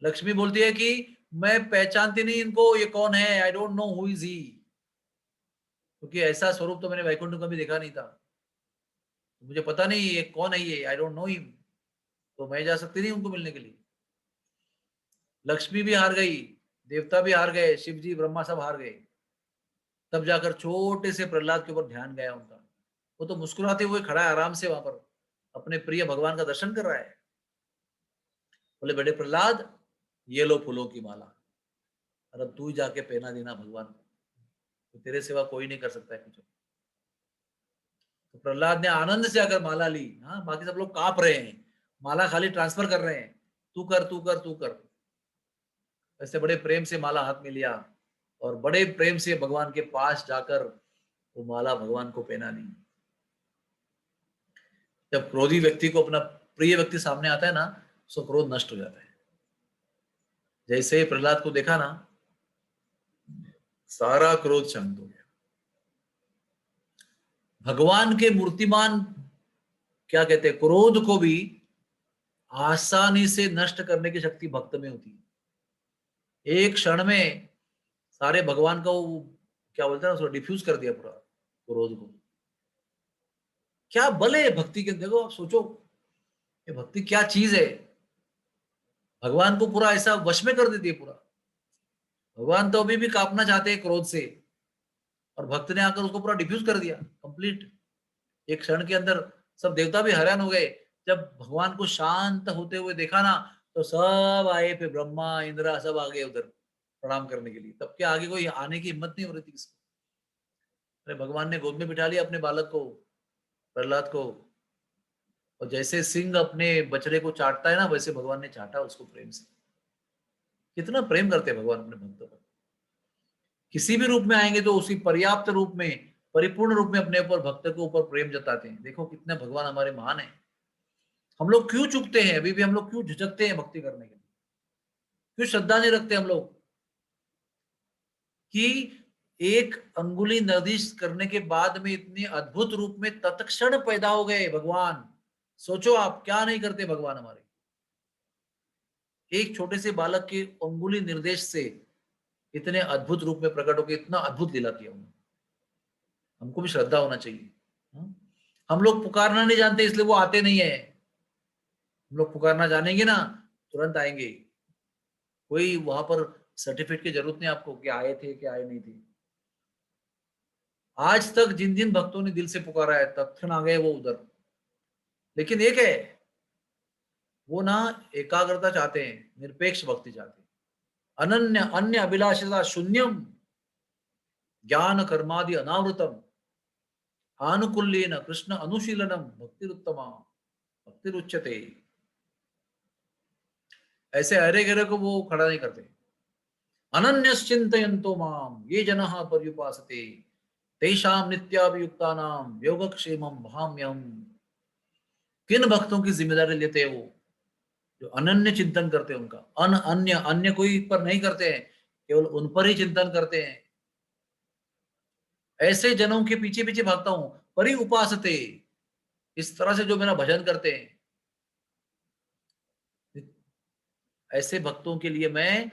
लक्ष्मी बोलती है कि मैं पहचानती नहीं इनको, ये कौन है, I don't know who is he. क्योंकि ऐसा स्वरूप तो मैंने वैकुंठ में कभी देखा नहीं था, तो मुझे पता नहीं ये कौन है, ये आई डोंट नो हिम। तो मैं जा सकती नहीं उनको मिलने के लिए। लक्ष्मी भी हार गई, देवता भी हार गए, शिव जी ब्रह्मा सब हार गए। तब जाकर छोटे से प्रहलाद के ऊपर ध्यान गया उनका। वो तो मुस्कुराते हुए खड़ा है आराम से वहां पर, अपने प्रिय भगवान का दर्शन कर रहा है। बोले बेटे प्रहलाद, ये लो फूलों की माला, और अब तू ही जाके पहना देना भगवान को, तो तेरे सिवा कोई नहीं कर सकता है कुछ। तो प्रहलाद ने आनंद से अगर माला ली, हाँ बाकी सब लोग कांप रहे हैं, माला खाली ट्रांसफर कर रहे हैं, तू कर तू कर तू कर। ऐसे बड़े प्रेम से माला हाथ में लिया, और बड़े प्रेम से भगवान के पास जाकर वो माला भगवान को पहना दी। जब क्रोधी व्यक्ति को अपना प्रिय व्यक्ति सामने आता है ना, सो क्रोध नष्ट हो जाता है। जैसे ही प्रहलाद को देखा ना, सारा क्रोध शांत हो गया। भगवान के मूर्तिमान, क्या कहते हैं, क्रोध को भी आसानी से नष्ट करने की शक्ति भक्त में होती है। एक क्षण में सारे भगवान को क्या बोलते हैं ना, उसको डिफ्यूज कर दिया पूरा क्रोध को। क्या बल है भक्ति के, देखो आप सोचो, ये भक्ति क्या चीज है। भगवान को पूरा ऐसा वश में कर देती है पूरा। भगवान तो अभी भी कांपना चाहते हैं क्रोध से, और भक्त ने आकर उसको पूरा डिफ्यूज कर दिया कंप्लीट। एक क्षण के अंदर सब देवता भी हैरान हो गए। जब भगवान को शांत होते हुए देखा ना, तो सब आए, फिर ब्रह्मा इंद्रा सब आ गए उधर प्रणाम करने के लिए। तब के आगे कोई आने की हिम्मत नहीं हो रही थी किसको। अरे भगवान ने गोद में बिठा लिया अपने बालक को, प्रहलाद को, और जैसे सिंह अपने बछड़े को चाटता है ना, वैसे भगवान ने चाटा उसको प्रेम से। कितना प्रेम करते हैं भगवान अपने भक्तों पर। किसी भी रूप में आएंगे तो उसी पर्याप्त रूप में, परिपूर्ण रूप में अपने ऊपर, भक्त के ऊपर प्रेम जताते हैं। देखो कितने भगवान हमारे महान है। हम लोग क्यों चुकते हैं, अभी भी हम लोग क्यों झिझकते हैं भक्ति करने के लिए, क्यों श्रद्धा नहीं रखते हम लोग, कि एक अंगुली निर्दिष्ट करने के बाद में इतने अद्भुत रूप में तत्क्षण पैदा हो गए भगवान। सोचो आप क्या नहीं करते भगवान हमारे। एक छोटे से बालक के अंगुली निर्देश से इतने अद्भुत रूप में प्रकट होकर इतना अद्भुत लीला किया उन्होंने। हमको भी श्रद्धा होना चाहिए। हाँ? हम लोग पुकारना नहीं जानते इसलिए वो आते नहीं है। हम लोग पुकारना जानेंगे ना, तुरंत आएंगे। कोई वहां पर सर्टिफिकेट की जरूरत नहीं आपको कि आए थे कि आए नहीं थे। आज तक जिन जिन भक्तों ने दिल से पुकारा है तत्क्षण आ गए वो उधर। लेकिन एक है, वो ना एकाग्रता चाहते हैं, निरपेक्ष भक्ति चाहते हैं, अनन्य अन्य अभिलाषा शून्यम, ज्ञान कर्मादि अनावृतम, आनुकूल्येन कृष्ण अनुशीलनम भक्तिरुत्तमा भक्तिरुच्यते। ऐसे हरे गरे को वो खड़ा नहीं करते। अनन्यश्चिन्तयन्तो माम ये जनः पर्युपासते तेषां नित्याभियुक्तानां योगक्षेमं वहाम्यहम्। किन भक्तों की जिम्मेदारी लेते हैं वो, जो अनन्य चिंतन करते हैं उनका। अन्य अन्य कोई पर नहीं करते हैं, केवल उन पर ही चिंतन करते हैं। ऐसे जनों के पीछे पीछे भागता हूं, परि उपासते, इस तरह से जो मेरा भजन करते हैं, ऐसे भक्तों के लिए मैं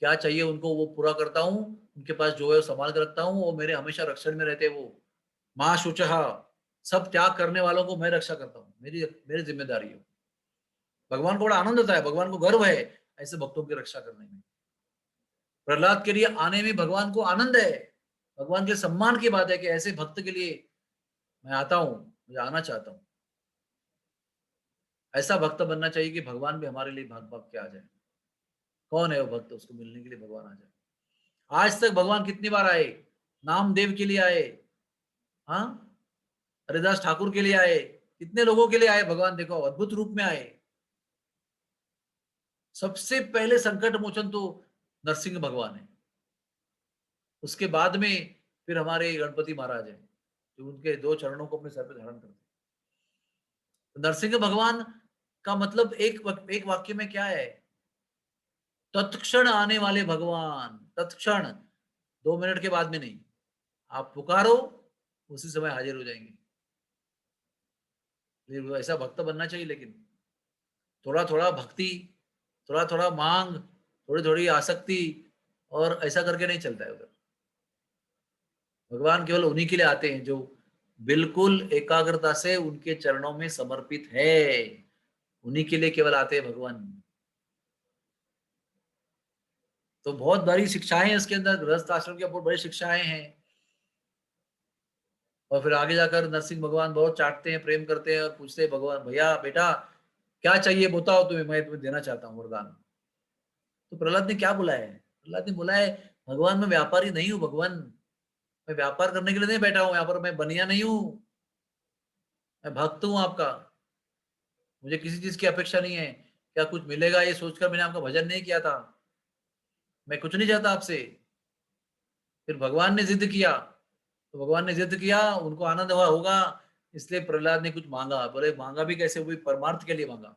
क्या चाहिए उनको वो पूरा करता हूँ। उनके पास जो है वो संभाल कर रखता हूँ, वो मेरे हमेशा रक्षण में रहते हैं। वो माँ शुचहा, सब त्याग करने वालों को मैं रक्षा करता हूँ, मेरी मेरी जिम्मेदारी है। भगवान को बड़ा आनंद होता है, भगवान को गर्व है ऐसे भक्तों की रक्षा करने में। प्रहलाद के लिए आने में भगवान को आनंद है। भगवान के सम्मान की बात है कि ऐसे भक्त के लिए मैं आता हूँ, मुझे आना चाहता हूँ। ऐसा भक्त बनना चाहिए कि भगवान भी हमारे लिए भाग भाग के आ जाए। कौन है वो भक्त, उसको मिलने के लिए भगवान आ जाए। आज तक भगवान कितनी बार आए, नामदेव के लिए आए, हाँ, हरिदास ठाकुर के लिए आए, कितने लोगों के लिए आए भगवान, देखो अद्भुत रूप में आए। सबसे पहले संकट मोचन तो नरसिंह भगवान है, उसके बाद में फिर हमारे गणपति महाराज है, जो उनके 2 चरणों को अपने सर पे धारण करते हैं। तो नरसिंह भगवान का मतलब एक वाक्य में क्या है? तत्क्षण आने वाले भगवान, तत्क्षण, 2 मिनट के बाद में नहीं। आप पुकारो, उसी समय हाजिर हो जाएंगे। ये ऐसा भक्त बनना चाहिए, लेकिन थोड़ा-थोड़ा भक्ति, थोड़ा-थोड़ा मांग, थोड़ी-थोड़ी आसक्ति, और ऐसा करके नहीं चलता है उधर। भगवान केवल उन्हीं के लिए आते हैं जो बिल्कुल एकाग्रता से उनके चरणों में समर्पित है। उन्हीं के लिए केवल आते हैं भगवान। तो बहुत बड़ी शिक्षाएं हैं इसके अंदर, गृहस्थ आश्रम की बहुत बड़ी शिक्षाएं हैं। और फिर आगे जाकर नरसिंह भगवान बहुत चाटते हैं, प्रेम करते हैं और पूछते हैं, भगवान भैया बेटा क्या चाहिए बताओ तुम्हें, मैं तुम्हें देना चाहता हूँ वरदान। तो प्रहलाद ने क्या बोला है? प्रहलाद ने बोला है, भगवान मैं व्यापारी नहीं हूँ भगवान, मैं व्यापार करने के लिए नहीं बैठा हूँ यहाँ पर, मैं बनिया नहीं हूँ, मैं भक्त हूँ आपका। मुझे किसी चीज की अपेक्षा नहीं है, क्या कुछ मिलेगा ये सोचकर मैंने आपका भजन नहीं किया था। मैं कुछ नहीं चाहता आपसे। फिर भगवान ने जिद किया, तो भगवान ने जिद किया, उनको आनंद हुआ होगा, इसलिए प्रहलाद ने कुछ मांगा। बोले मांगा भी कैसे? वो भी परमार्थ के लिए मांगा,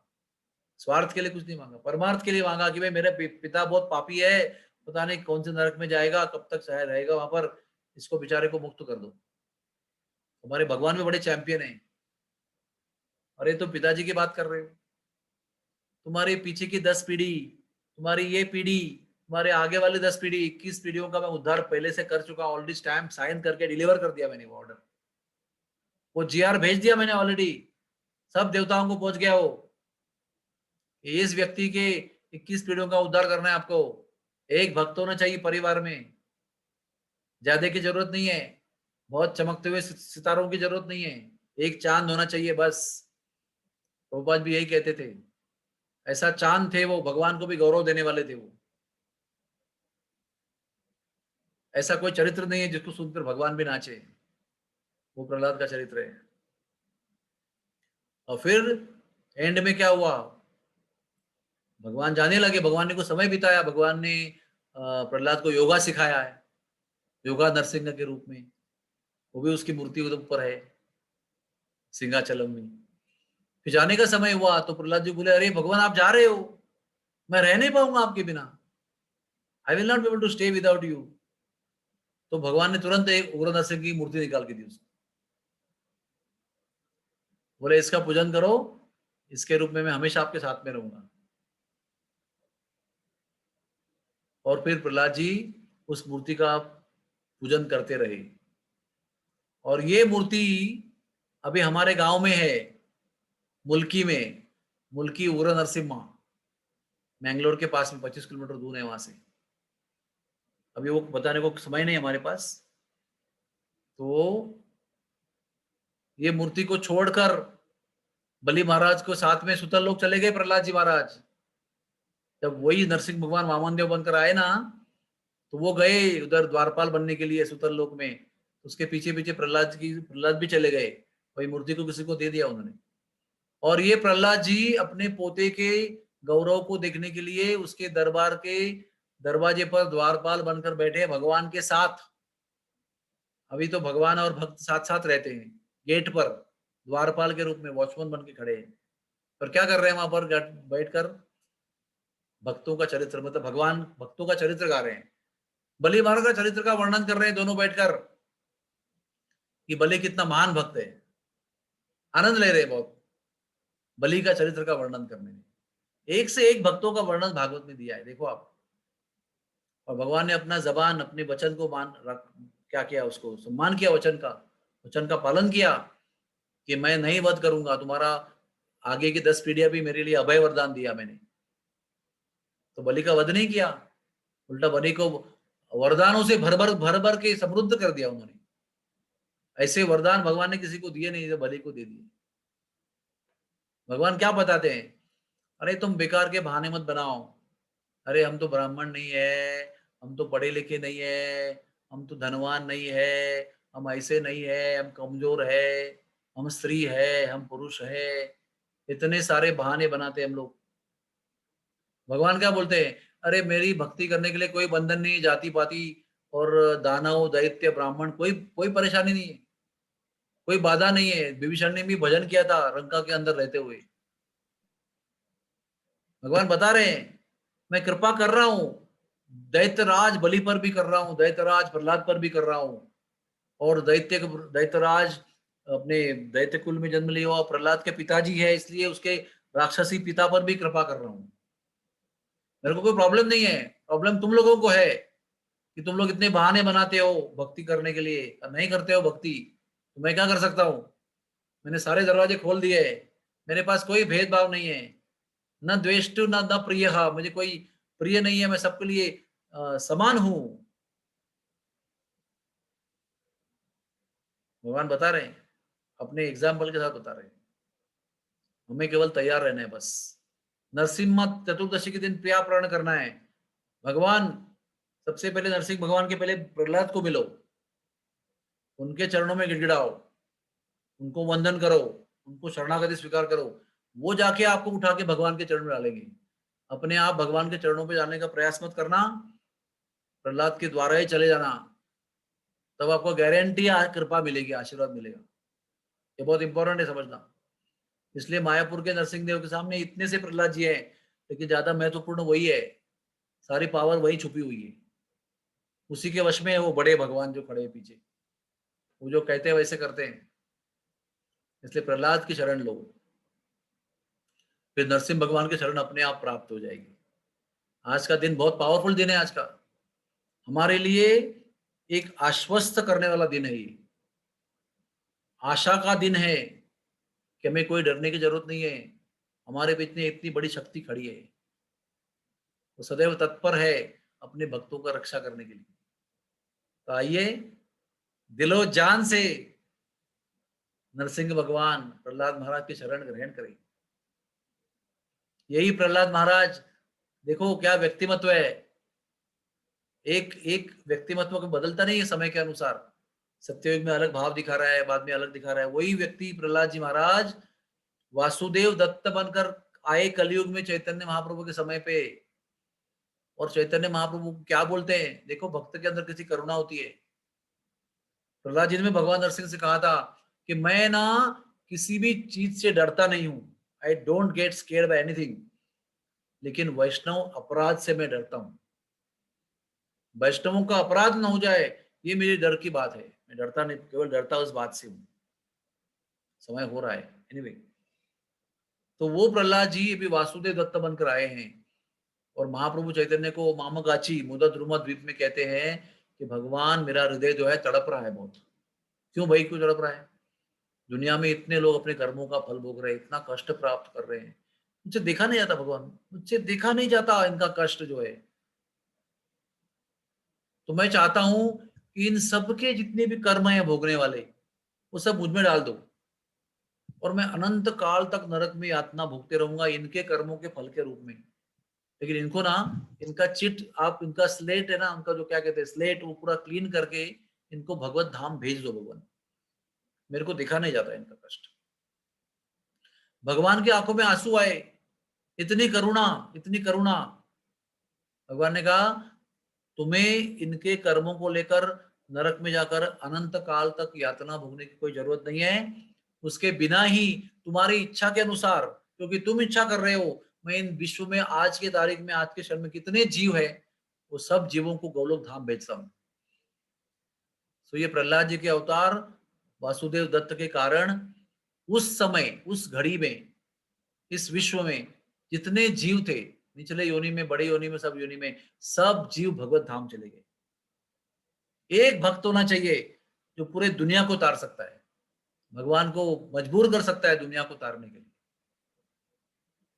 स्वार्थ के लिए कुछ नहीं मांगा, परमार्थ के लिए मांगा कि भाई मेरे पिता बहुत पापी है, पता नहीं कौन से नरक में जाएगा, कब तक शायद रहेगा वहां पर, इसको बेचारे को मुक्त कर दो। हमारे भगवान भी बड़े चैंपियन हैं। अरे तो पिताजी की बात कर रहे हो, तुम्हारे पीछे की 10 पीढ़ी, तुम्हारी ये पीढ़ी, तुम्हारे आगे वाली 10 पीढ़ी, 21 पीढ़ियों का मैं उद्धार पहले से कर चुका, ऑलरेडी स्टैम्प साइन करके डिलीवर कर दिया मैंने वो ऑर्डर, वो जीआर भेज दिया मैंने ऑलरेडी, सब देवताओं को पहुंच गया वो। इस व्यक्ति के 21 पीढ़ियों का उद्धार करना है आपको। एक भक्त होना चाहिए परिवार में, ज्यादा की जरूरत नहीं है, बहुत चमकते हुए सितारों की जरूरत नहीं है, एक चांद होना चाहिए बस। प्रभुपाद भी यही कहते थे, ऐसा चांद थे वो, भगवान को भी गौरव देने वाले थे वो। ऐसा कोई चरित्र नहीं है जिसको सुनकर भगवान भी नाचे, वो प्रहलाद का चरित्र है। और फिर एंड में क्या हुआ? भगवान जाने लगे, भगवान ने कुछ समय बिताया, भगवान ने प्रहलाद को योगा सिखाया है, योगा नरसिंह के रूप में, वो भी उसकी मूर्ति उधर ऊपर है सिंहाचलम में। फिर जाने का समय हुआ तो प्रहलाद जी बोले, अरे भगवान आप जा रहे हो, मैं रह नहीं पाऊंगा आपके बिना, I will not be able to stay without you. तो भगवान ने तुरंत एक उग्र नरसिंह की मूर्ति निकाल के दी उसको, बोले इसका पूजन करो, इसके रूप में मैं हमेशा आपके साथ में रहूंगा। और फिर प्रहलाद जी उस मूर्ति का पूजन करते रहे। और ये मूर्ति अभी हमारे गांव में है, मुल्की में, मुल्की उग्र नरसिम्हा, मैंगलोर के पास में, 25 किलोमीटर दूर है वहां से। अभी वो बताने को समय नहीं हमारे पास। तो ये मूर्ति को छोड़कर बलि महाराज को साथ में सुतल लोग चले गए, प्रहलाद जी महाराज। जब वही नरसिंह भगवान वामन देव बनकर आए ना, तो वो गए उधर द्वारपाल बनने के लिए सुतल लोक में, उसके पीछे पीछे प्रहलाद भी चले गए, वही मूर्ति को किसी को दे दिया उन्होंने। और ये प्रहलाद जी अपने पोते के गौरव को देखने के लिए उसके दरबार के दरवाजे पर द्वारपाल बनकर बैठे हैं भगवान के साथ। अभी तो भगवान और भक्त साथ साथ रहते हैं, गेट पर द्वारपाल के रूप में वॉचमैन बन के खड़े हैं। पर क्या कर रहे हैं वहां पर बैठकर? भक्तों का चरित्र, मतलब भगवान भक्तों का चरित्र गा रहे हैं, बलि महाराज का चरित्र का वर्णन कर रहे हैं दोनों बैठकर, कि बलि कितना महान भक्त है। आनंद ले रहे हैं बहुत बलि का चरित्र का वर्णन करने में। एक से एक भक्तों का वर्णन भागवत में दिया है, देखो आप। और भगवान ने अपना जबान, अपने वचन को मान रख, क्या किया, उसको सम्मान किया, वचन का पालन किया, कि मैं नहीं वध करूंगा तुम्हारा, आगे की 10 पीढ़ियां भी मेरे लिए अभय वरदान दिया मैंने। तो बलि का वध नहीं किया, उल्टा बलि को वरदानों से भर भर के समृद्ध कर दिया उन्होंने। ऐसे वरदान भगवान ने किसी को दिए नहीं जो बलि को दे दिए। भगवान क्या बताते हैं? अरे तुम बेकार के बहाने मत बनाओ, अरे हम तो ब्राह्मण नहीं है, हम तो पढ़े लिखे नहीं है, हम तो धनवान नहीं है, हम ऐसे नहीं है, हम कमजोर है, हम स्त्री है, हम पुरुष है, इतने सारे बहाने बनाते हैं हम लोग। भगवान क्या बोलते हैं, अरे मेरी भक्ति करने के लिए कोई बंधन नहीं, जाति पाति और दानव दैत्य ब्राह्मण कोई कोई परेशानी नहीं है, कोई बाधा नहीं है। विभीषण ने भी भजन किया था लंका के अंदर रहते हुए। भगवान बता रहे हैं मैं कृपा कर रहा हूं, दैत्यराज बलि पर भी कर रहा हूं, दैत्यराज प्रहलाद पर भी कर रहा हूं, और दैत्यराज अपने दैत्य कुल में जन्म लिया हुआ प्रहलाद के पिताजी है, इसलिए उसके राक्षसी पिता पर भी कृपा कर रहा हूं। मेरे को कोई प्रॉब्लम नहीं है, प्रॉब्लम तुम लोगों को है कि तुम लोग इतने बहाने बनाते हो भक्ति करने के लिए और नहीं करते हो भक्ति। तो मैं क्या कर सकता हूँ, मैंने सारे दरवाजे खोल दिए, मेरे पास कोई भेदभाव नहीं है, न द्वेष्टु न न प्रिय, मुझे कोई प्रिय नहीं है, मैं सबके लिए समान हूं। भगवान बता रहे हैं, अपने एग्जाम्पल के साथ बता रहे हैं, हमें केवल तैयार रहना है बस। नरसिम्हा चतुर्दशी के दिन प्रियापरण करना है। भगवान सबसे पहले नरसिंह भगवान के पहले प्रहलाद को मिलो, उनके चरणों में गिड़गिड़ाओ, उनको वंदन करो, उनको शरणागति स्वीकार करो, वो जाके आपको उठा के भगवान के चरण में डालेंगे। अपने आप भगवान के चरणों पे जाने का प्रयास मत करना, प्रहलाद के द्वारा ही चले जाना, तब आपको गारंटी कृपा मिलेगी, आशीर्वाद मिलेगा। ये बहुत इंपॉर्टेंट है समझना। इसलिए मायापुर के नरसिंह देव के सामने इतने से प्रहलाद जी है, लेकिन ज्यादा महत्वपूर्ण वही है, सारी पावर वही छुपी हुई है, उसी के वश में है वो बड़े भगवान जो खड़े हैं पीछे, वो जो कहते हैं वैसे करते हैं। इसलिए प्रहलाद की शरण लो, फिर नरसिंह भगवान की शरण अपने आप प्राप्त हो जाएगी। आज का दिन बहुत पावरफुल दिन है, आज का हमारे लिए एक आश्वस्त करने वाला दिन है, ये आशा का दिन है कि हमें कोई डरने की जरूरत नहीं है, हमारे बीच में इतनी बड़ी शक्ति खड़ी है, वो सदैव तत्पर है अपने भक्तों का रक्षा करने के लिए। तो आइए दिलो जान से नरसिंह भगवान प्रहलाद महाराज की शरण ग्रहण करें। यही प्रहलाद महाराज, देखो क्या व्यक्तिमत्व है, एक एक व्यक्तिमत्व को बदलता नहीं है समय के अनुसार। सत्ययुग में अलग भाव दिखा रहा है, बाद में अलग दिखा रहा है। वही व्यक्ति प्रहलाद जी महाराज वासुदेव दत्त बनकर आए कलयुग में चैतन्य महाप्रभु के समय पे, और चैतन्य महाप्रभु क्या बोलते हैं, देखो भक्त के अंदर किसी करुणा होती है। प्रहलाद जी ने भगवान नरसिंह से कहा था कि मैं ना किसी भी चीज से डरता नहीं हूं, I don't get scared by anything, लेकिन वैष्णव अपराध से मैं डरता हूं। वैष्णवों का अपराध ना हो जाए, ये मेरी डर की बात है। मैं डरता नहीं, केवल डरता उस बात से हूं। समय हो रहा है एनीवे। तो वो प्रहलाद जी अभी वासुदेव दत्त बनकर आए हैं, और महाप्रभु चैतन्य को मामगाची मुदत रुमा द्वीप में कहते हैं कि भगवान मेरा हृदय जो है तड़प रहा है बहुत। क्यों भाई, क्यों तड़प रहा है? दुनिया में इतने लोग अपने कर्मों का फल भोग रहे हैं, इतना कष्ट प्राप्त कर रहे हैं, मुझसे देखा नहीं जाता भगवान, मुझसे देखा नहीं जाता इनका कष्ट जो है। तो मैं चाहता हूं कि इन सबके जितने भी कर्म है भोगने वाले, वो सब मुझ में डाल दो, और मैं अनंत काल तक नरक में यातना भोगते रहूंगा इनके कर्मों के फल के रूप में। लेकिन इनको ना, इनका चिट आप, इनका स्लेट है ना, उनका जो क्या कहते हैं स्लेट, वो पूरा क्लीन करके इनको भगवत धाम भेज दो भगवान। मेरे को दिखा नहीं जाता इनका कष्ट। भगवान की आंखों में आंसू आए, इतनी करुणा, इतनी करुणा। भगवान ने कहा तुम्हें इनके कर्मों को लेकर नरक में जाकर अनंत काल तक यातना भोगने की कोई जरूरत नहीं है। उसके बिना ही तुम्हारी इच्छा के अनुसार, क्योंकि तुम इच्छा कर रहे हो, मैं इन विश्व में आज के तारीख में, आज के क्षण में कितने जीव है, वो सब जीवों को गोलोक धाम भेजता हूं। तो ये प्रहलाद जी के अवतार वासुदेव दत्त के कारण उस समय, उस घड़ी में, इस विश्व में जितने जीव थे, निचले योनि में, बड़े योनि में, सब योनि में, सब जीव भगवत धाम चले गए। एक भक्त होना चाहिए जो पूरे दुनिया को तार सकता है, भगवान को मजबूर कर सकता है दुनिया को तारने के लिए।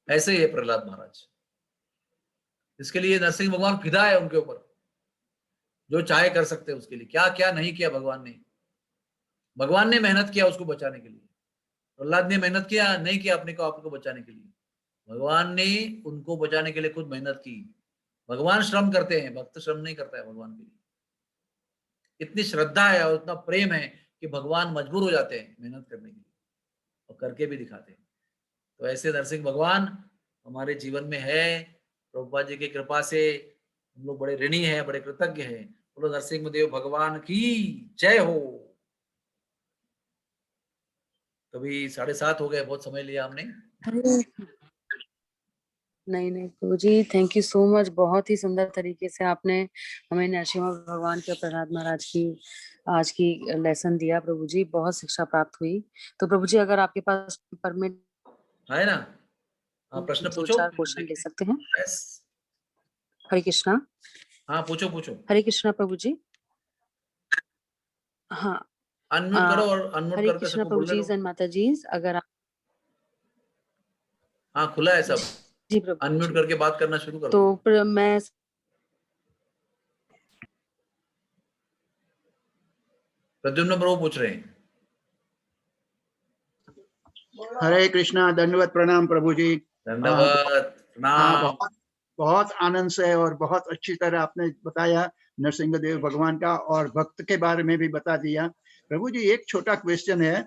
ऐसे ही है प्रहलाद महाराज। इसके लिए नरसिंह भगवान फिदा है उनके ऊपर, जो चाहे कर सकते हैं उसके लिए। क्या क्या नहीं किया भगवान ने। भगवान ने मेहनत किया उसको बचाने के लिए, प्रहलाद ने मेहनत किया नहीं किया अपने को, आपको बचाने के लिए। भगवान ने उनको बचाने के लिए खुद मेहनत की। भगवान श्रम करते हैं, भक्त श्रम नहीं करता है भगवान के लिए। इतनी श्रद्धा है और इतना प्रेम है कि भगवान मजबूर हो जाते हैं मेहनत करने के लिए, और करके भी दिखाते हैं। तो ऐसे नरसिंह भगवान हमारे जीवन में है, प्रभुपाद जी की कृपा से हम लोग बड़े ऋणी हैं, बड़े कृतज्ञ हैं। बोलो नरसिंहदेव भगवान की जय हो। कभी 7:30 हो गए, बहुत समय लिया हमने। अरे नहीं प्रभु जी, थैंक यू सो मच। बहुत ही सुंदर तरीके से आपने हमें नरसिम्हा भगवान के प्रहलाद महाराज की आज की लेसन दिया प्रभु जी, बहुत शिक्षा प्राप्त हुई। तो प्रभु जी अगर आपके पास परमिट है ना, आप प्रश्न दो पूछो। चार क्वेश्चन ले सकते हैं। यस, हरे कृष्णा। हाँ पूछो पूछो। हरे कृष्णा प्रभु जी। हाँ, अनम्यूट करो और अनम्यूट हरे करके कृष्णा सबको प्रभु बोलने जी दो। एंड माता जी, अगर आप हाँ खुला है सब, जी प्रभु अनम्यूट जी, करके बात करना शुरू कर तो दो। मैं प्रद्युम्न प्रभु पूछ रहे हैं। हरे कृष्णा, दंडवत प्रणाम प्रभु जी। धन्यवाद, हाँ, प्रणाम। बहुत बहुत आनंद से और बहुत अच्छी तरह आपने बताया नरसिंहदेव भगवान का, और भक्त के बारे में भी बता दिया। प्रभु जी एक छोटा क्वेश्चन है,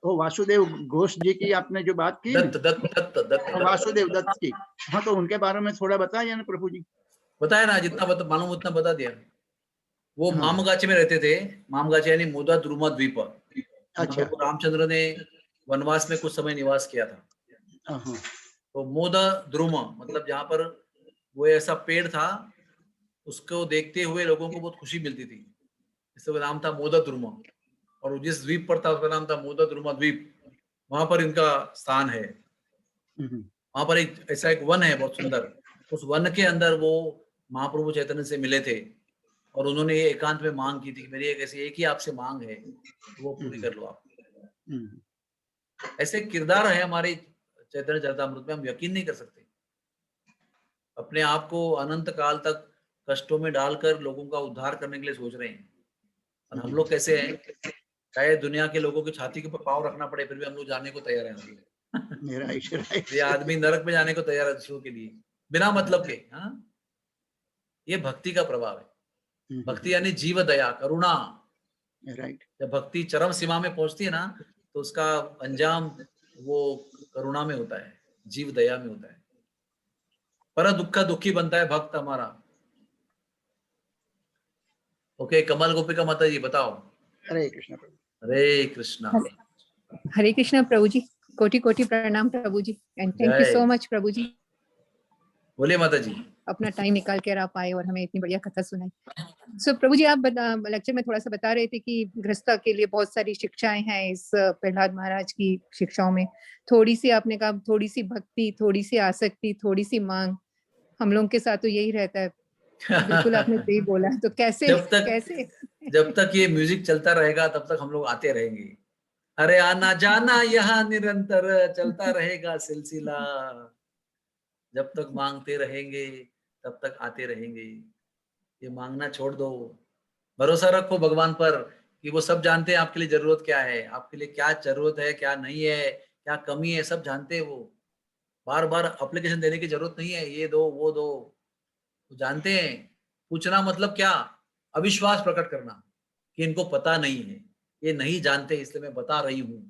वो वासुदेव घोष जी की आपने जो बात की दत्त दत्त दत्त दत्त वासुदेव दत्त दत्त की, हाँ तो उनके बारे में थोड़ा बताइए ना प्रभु जी। बताया ना, जितना मालूम उतना बता दिया। वो हाँ, मामगाछी में रहते थे। मामगाछी यानी मोदा द्रुमा द्वीप, जहाँ अच्छा। प्रभु रामचंद्र ने वनवास में कुछ समय निवास किया था। हाँ, तो मोदा द्रुमा मतलब जहाँ पर वो ऐसा पेड़ था, उसको देखते हुए लोगों को बहुत खुशी मिलती थी, इसका नाम था मोदा द्रुमा। और वो जिस द्वीप पर था उसका नाम था मोदा द्रुमा द्वीप। वहां पर इनका स्थान है। वहां पर एक ऐसा एक वन है बहुत सुंदर। उस वन के अंदर वो महाप्रभु चैतन्य से मिले थे, और उन्होंने ये एकांत में मांग की थी कि मेरी एक ही आपसे मांग है, वो पूरी कर लो आप। ऐसे किरदार है हमारे चैतन्य चरितामृत में, हम यकीन नहीं कर सकते। अपने आप को अनंत काल तक कष्टों में डालकर लोगों का उद्धार करने के लिए सोच रहे हैं। और हम लोग कैसे हैं, चाहे दुनिया के लोगों की छाती के ऊपर पाँव रखना पड़े फिर भी हम लोग जाने को तैयार हैं। हम लोग ये आदमी नरक में जाने को तैयार है दूसरों के लिए, बिना मतलब के। हाँ, ये भक्ति का प्रभाव है। भक्ति यानी जीव दया, करुणा। राइट। जब भक्ति चरम सीमा में पहुंचती है ना, तो उसका अंजाम वो करुणा में होता है, जीव दया में होता है। पर दुख दुखी बनता है भक्त हमारा। ओके, कमल गोपिका माता जी बताओ। हरे कृष्ण प्रभु। हरे कृष्णा। हरे कृष्णा प्रभु जी, कोटि कोटि प्रणाम प्रभु जी, एंड थैंक यू जय। सो मच प्रभु जी, बोलिए माता जी। अपना टाइम निकाल कर आप आए और हमें इतनी बढ़िया कथा सुनाई। सो प्रभु जी, आप लेक्चर में थोड़ा सा बता रहे थे कि गृहस्थ के लिए बहुत सारी शिक्षाएं हैं इस प्रहलाद महाराज की शिक्षाओं में। थोड़ी सी आपने कहा, थोड़ी सी भक्ति, थोड़ी सी आसक्ति, थोड़ी सी मांग। हम लोग के साथ तो यही रहता है। बिल्कुल आपने सही बोला। तो कैसे कैसे जब तक ये म्यूजिक चलता रहेगा तब तक हम लोग आते रहेंगे। अरे आना जाना यहाँ निरंतर चलता रहेगा सिलसिला। जब तक मांगते रहेंगे तब तक आते रहेंगे। ये मांगना छोड़ दो, भरोसा रखो भगवान पर कि वो सब जानते हैं आपके लिए जरूरत क्या है, आपके लिए क्या जरूरत है, क्या नहीं है, क्या कमी है, सब जानते हैं वो। बार बार अप्लीकेशन देने की जरूरत नहीं है, ये दो वो दो, वो जानते हैं। पूछना मतलब क्या, अविश्वास प्रकट करना कि इनको पता नहीं है, ये नहीं जानते, इसलिए मैं बता रही हूँ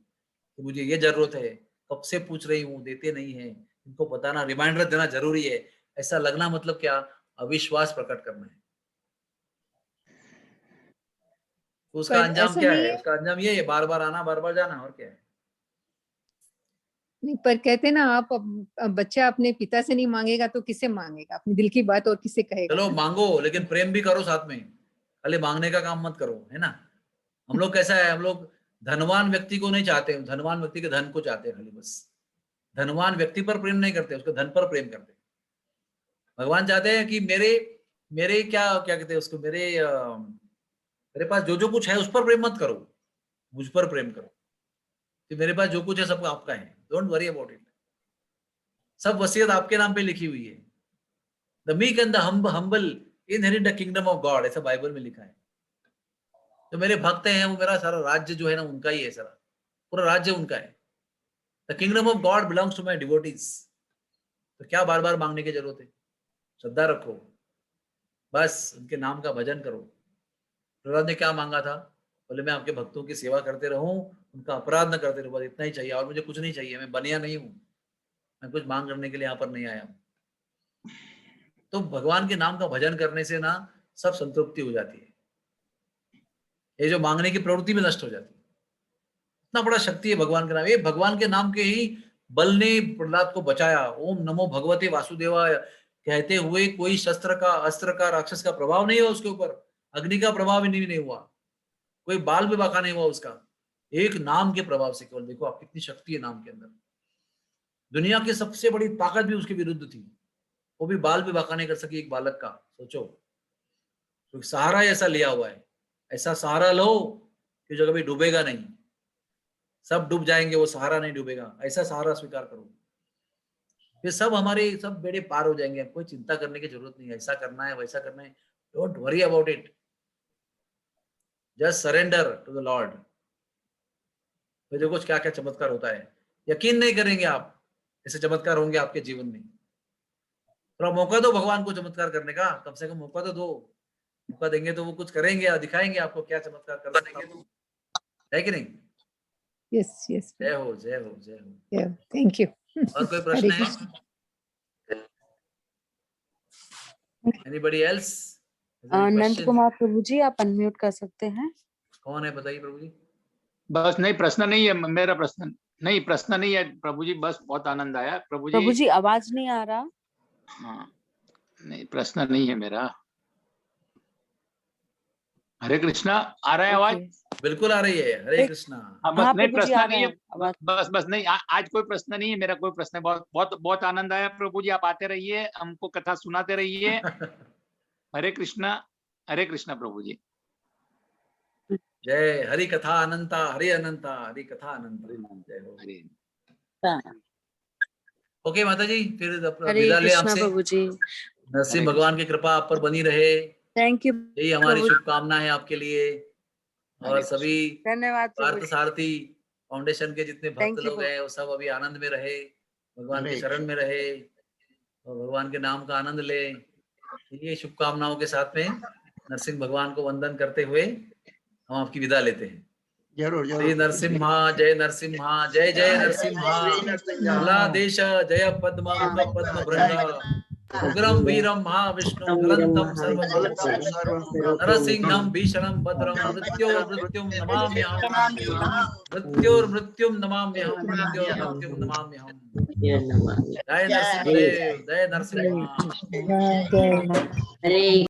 कि मुझे ये जरूरत है, कब से पूछ रही हूँ, देते नहीं है, इनको बताना, रिमाइंडर देना जरूरी है। ऐसा लगना मतलब क्या, अविश्वास प्रकट करना है। तो उसका पर अंजाम ऐसा क्या नहीं है, है, उसका अंजाम ये है, बार बार आना बार बार जाना, और क्या है। नहीं पर कहते ना आप अब बच्चा अपने पिता से नहीं मांगेगा तो किससे मांगेगा अपने दिल की बात, और किससे कहेगा। चलो मांगो, लेकिन प्रेम भी करो साथ में, खाली मांगने का काम मत करो, है ना। हम लोग कैसा है, हम लोग धनवान व्यक्ति को नहीं चाहते, धनवान व्यक्ति के धन को चाहते हैं खाली बस। धनवान व्यक्ति पर प्रेम नहीं करते, उसके धन पर प्रेम करते। भगवान चाहते हैं कि मेरे मेरे क्या क्या कहते हैं उसको, मेरे पास जो जो कुछ है उस पर प्रेम मत करो, मुझ पर प्रेम करो कि मेरे पास जो कुछ है सब आपका है, डोंट वरी अबाउट इट। सब वसीयत आपके नाम पे लिखी हुई है। The meek and the humble inherit the kingdom of God, ऐसा बाइबल में लिखा है। जो मेरे भक्त हैं वो मेरा सारा राज्य जो है ना उनका ही है, सारा पूरा राज्य उनका है। The kingdom of God belongs to my devotees. तो क्या बार बार मांगने की जरूरत है, श्रद्धा रखो, बस उनके नाम का भजन करो। प्रहलाद ने क्या मांगा था, बोले मैं आपके भक्तों की सेवा करते रहूं, उनका अपराध न करते रहूं, बस इतना ही चाहिए, और मुझे कुछ नहीं चाहिए, मैं बनिया नहीं हूं, मैं कुछ मांग करने के लिए यहाँ पर नहीं आया हूँ। तो भगवान के नाम का भजन करने से ना सब संतृप्ति हो जाती है, ये जो मांगने की प्रवृत्ति भी नष्ट हो जाती है। इतना बड़ा शक्ति है भगवान के नाम। ये भगवान के नाम के ही बल ने प्रहलाद को बचाया। ओम नमो भगवते वासुदेवाय कहते हुए कोई शस्त्र का, अस्त्र का, राक्षस का प्रभाव नहीं हुआ उसके ऊपर, अग्नि का प्रभाव भी नहीं हुआ, कोई बाल भी बाका नहीं हुआ उसका, एक नाम के प्रभाव से केवल। देखो आप कितनी शक्ति है नाम के अंदर। दुनिया की सबसे बड़ी ताकत भी उसके विरुद्ध थी, वो भी बाल भी बाका नहीं कर सकी एक बालक का। सोचो, तो सहारा ऐसा लिया हुआ है, ऐसा सहारा लो कि जो कभी डूबेगा नहीं, सब डूब जाएंगे, वो सहारा नहीं डूबेगा, ऐसा सहारा स्वीकार करो, फिर सब हमारे सब बेड़े पार हो जाएंगे। कोई चिंता करने की जरूरत नहीं है, ऐसा करना है वैसा करना है, don't worry about it, just surrender to the lord. तो देखो क्या क्या चमत्कार होता है, यकीन नहीं करेंगे आप, ऐसे चमत्कार होंगे आपके जीवन में। थोड़ा मौका दो भगवान को चमत्कार करने का, कम से कम मौका तो दो। मौका देंगे तो वो कुछ करेंगे और दिखाएंगे आपको क्या चमत्कार कर सकते हैं, है कि नहीं? यस यस, जय हो जय हो जय हो। Thank you. और कोई प्रश्न है? Anybody else? अनंत कुमार प्रभु जी, आप अनम्यूट कर सकते हैं। कौन है बताइए प्रभु जी। बस नहीं, प्रश्न नहीं है मेरा, प्रश्न नहीं है प्रभु जी, बस बहुत आनंद आया प्रभु जी। प्रभु जी आवाज नहीं आ रहा। हाँ, नहीं प्रश्न नहीं है मेरा। हरे कृष्णा, आ रहा है आवाज? बिल्कुल आ रही है, हरे कृष्णा। हाँ, बस हाँ नहीं, प्रभु जी, प्रश्न आ नहीं रहा है, है आवाज। बस नहीं, आज कोई प्रश्न नहीं है मेरा, कोई प्रश्न है। बहुत बहुत बहुत आनंद आया प्रभु जी, आप आते रहिए, हमको कथा सुनाते रहिए। हरे कृष्णा प्रभु जी। जय हरि कथा अनंता, हरि अनंता, हरि कथा अनंता। जय हो। हरे ओके माता जी, फिर हरे विदा ले कृष्णा आपसे। प्रभु जी। नरसिंह भगवान की कृपा आप पर बनी रहे, थैंक यू यही हमारी शुभकामना है आपके लिए। और हरे सभी धन्यवाद प्रभु पार्थ जी। सारथी फाउंडेशन के जितने भक्त Thank you, लोग हैं वो सब अभी आनंद में रहे, भगवान के हरे शरण में रहे और भगवान के नाम का आनंद ले। ये शुभकामनाओं के साथ में नरसिंह भगवान को वंदन करते हुए हम आपकी विदा लेते हैं। जरूर श्री जरूर। नरसिम्हा जय नरसिम्हा, जय जय नरसिम्हा। लादेश जय पद्म मुख पद्म भृंग, उग्रम वीरम महाविष्णु ज्वलंतम सर्वभूत, नरसिंहम भीषणम भद्रम, मृत्युर्मृत्युम नमाम्यहम्, मृत्युर्मृत्युम नमाम्यहम्, मृत्युर्मृत्युम नमाम्यहम्। जय नरसिंहदेव, जय नरसिम्हा। हरे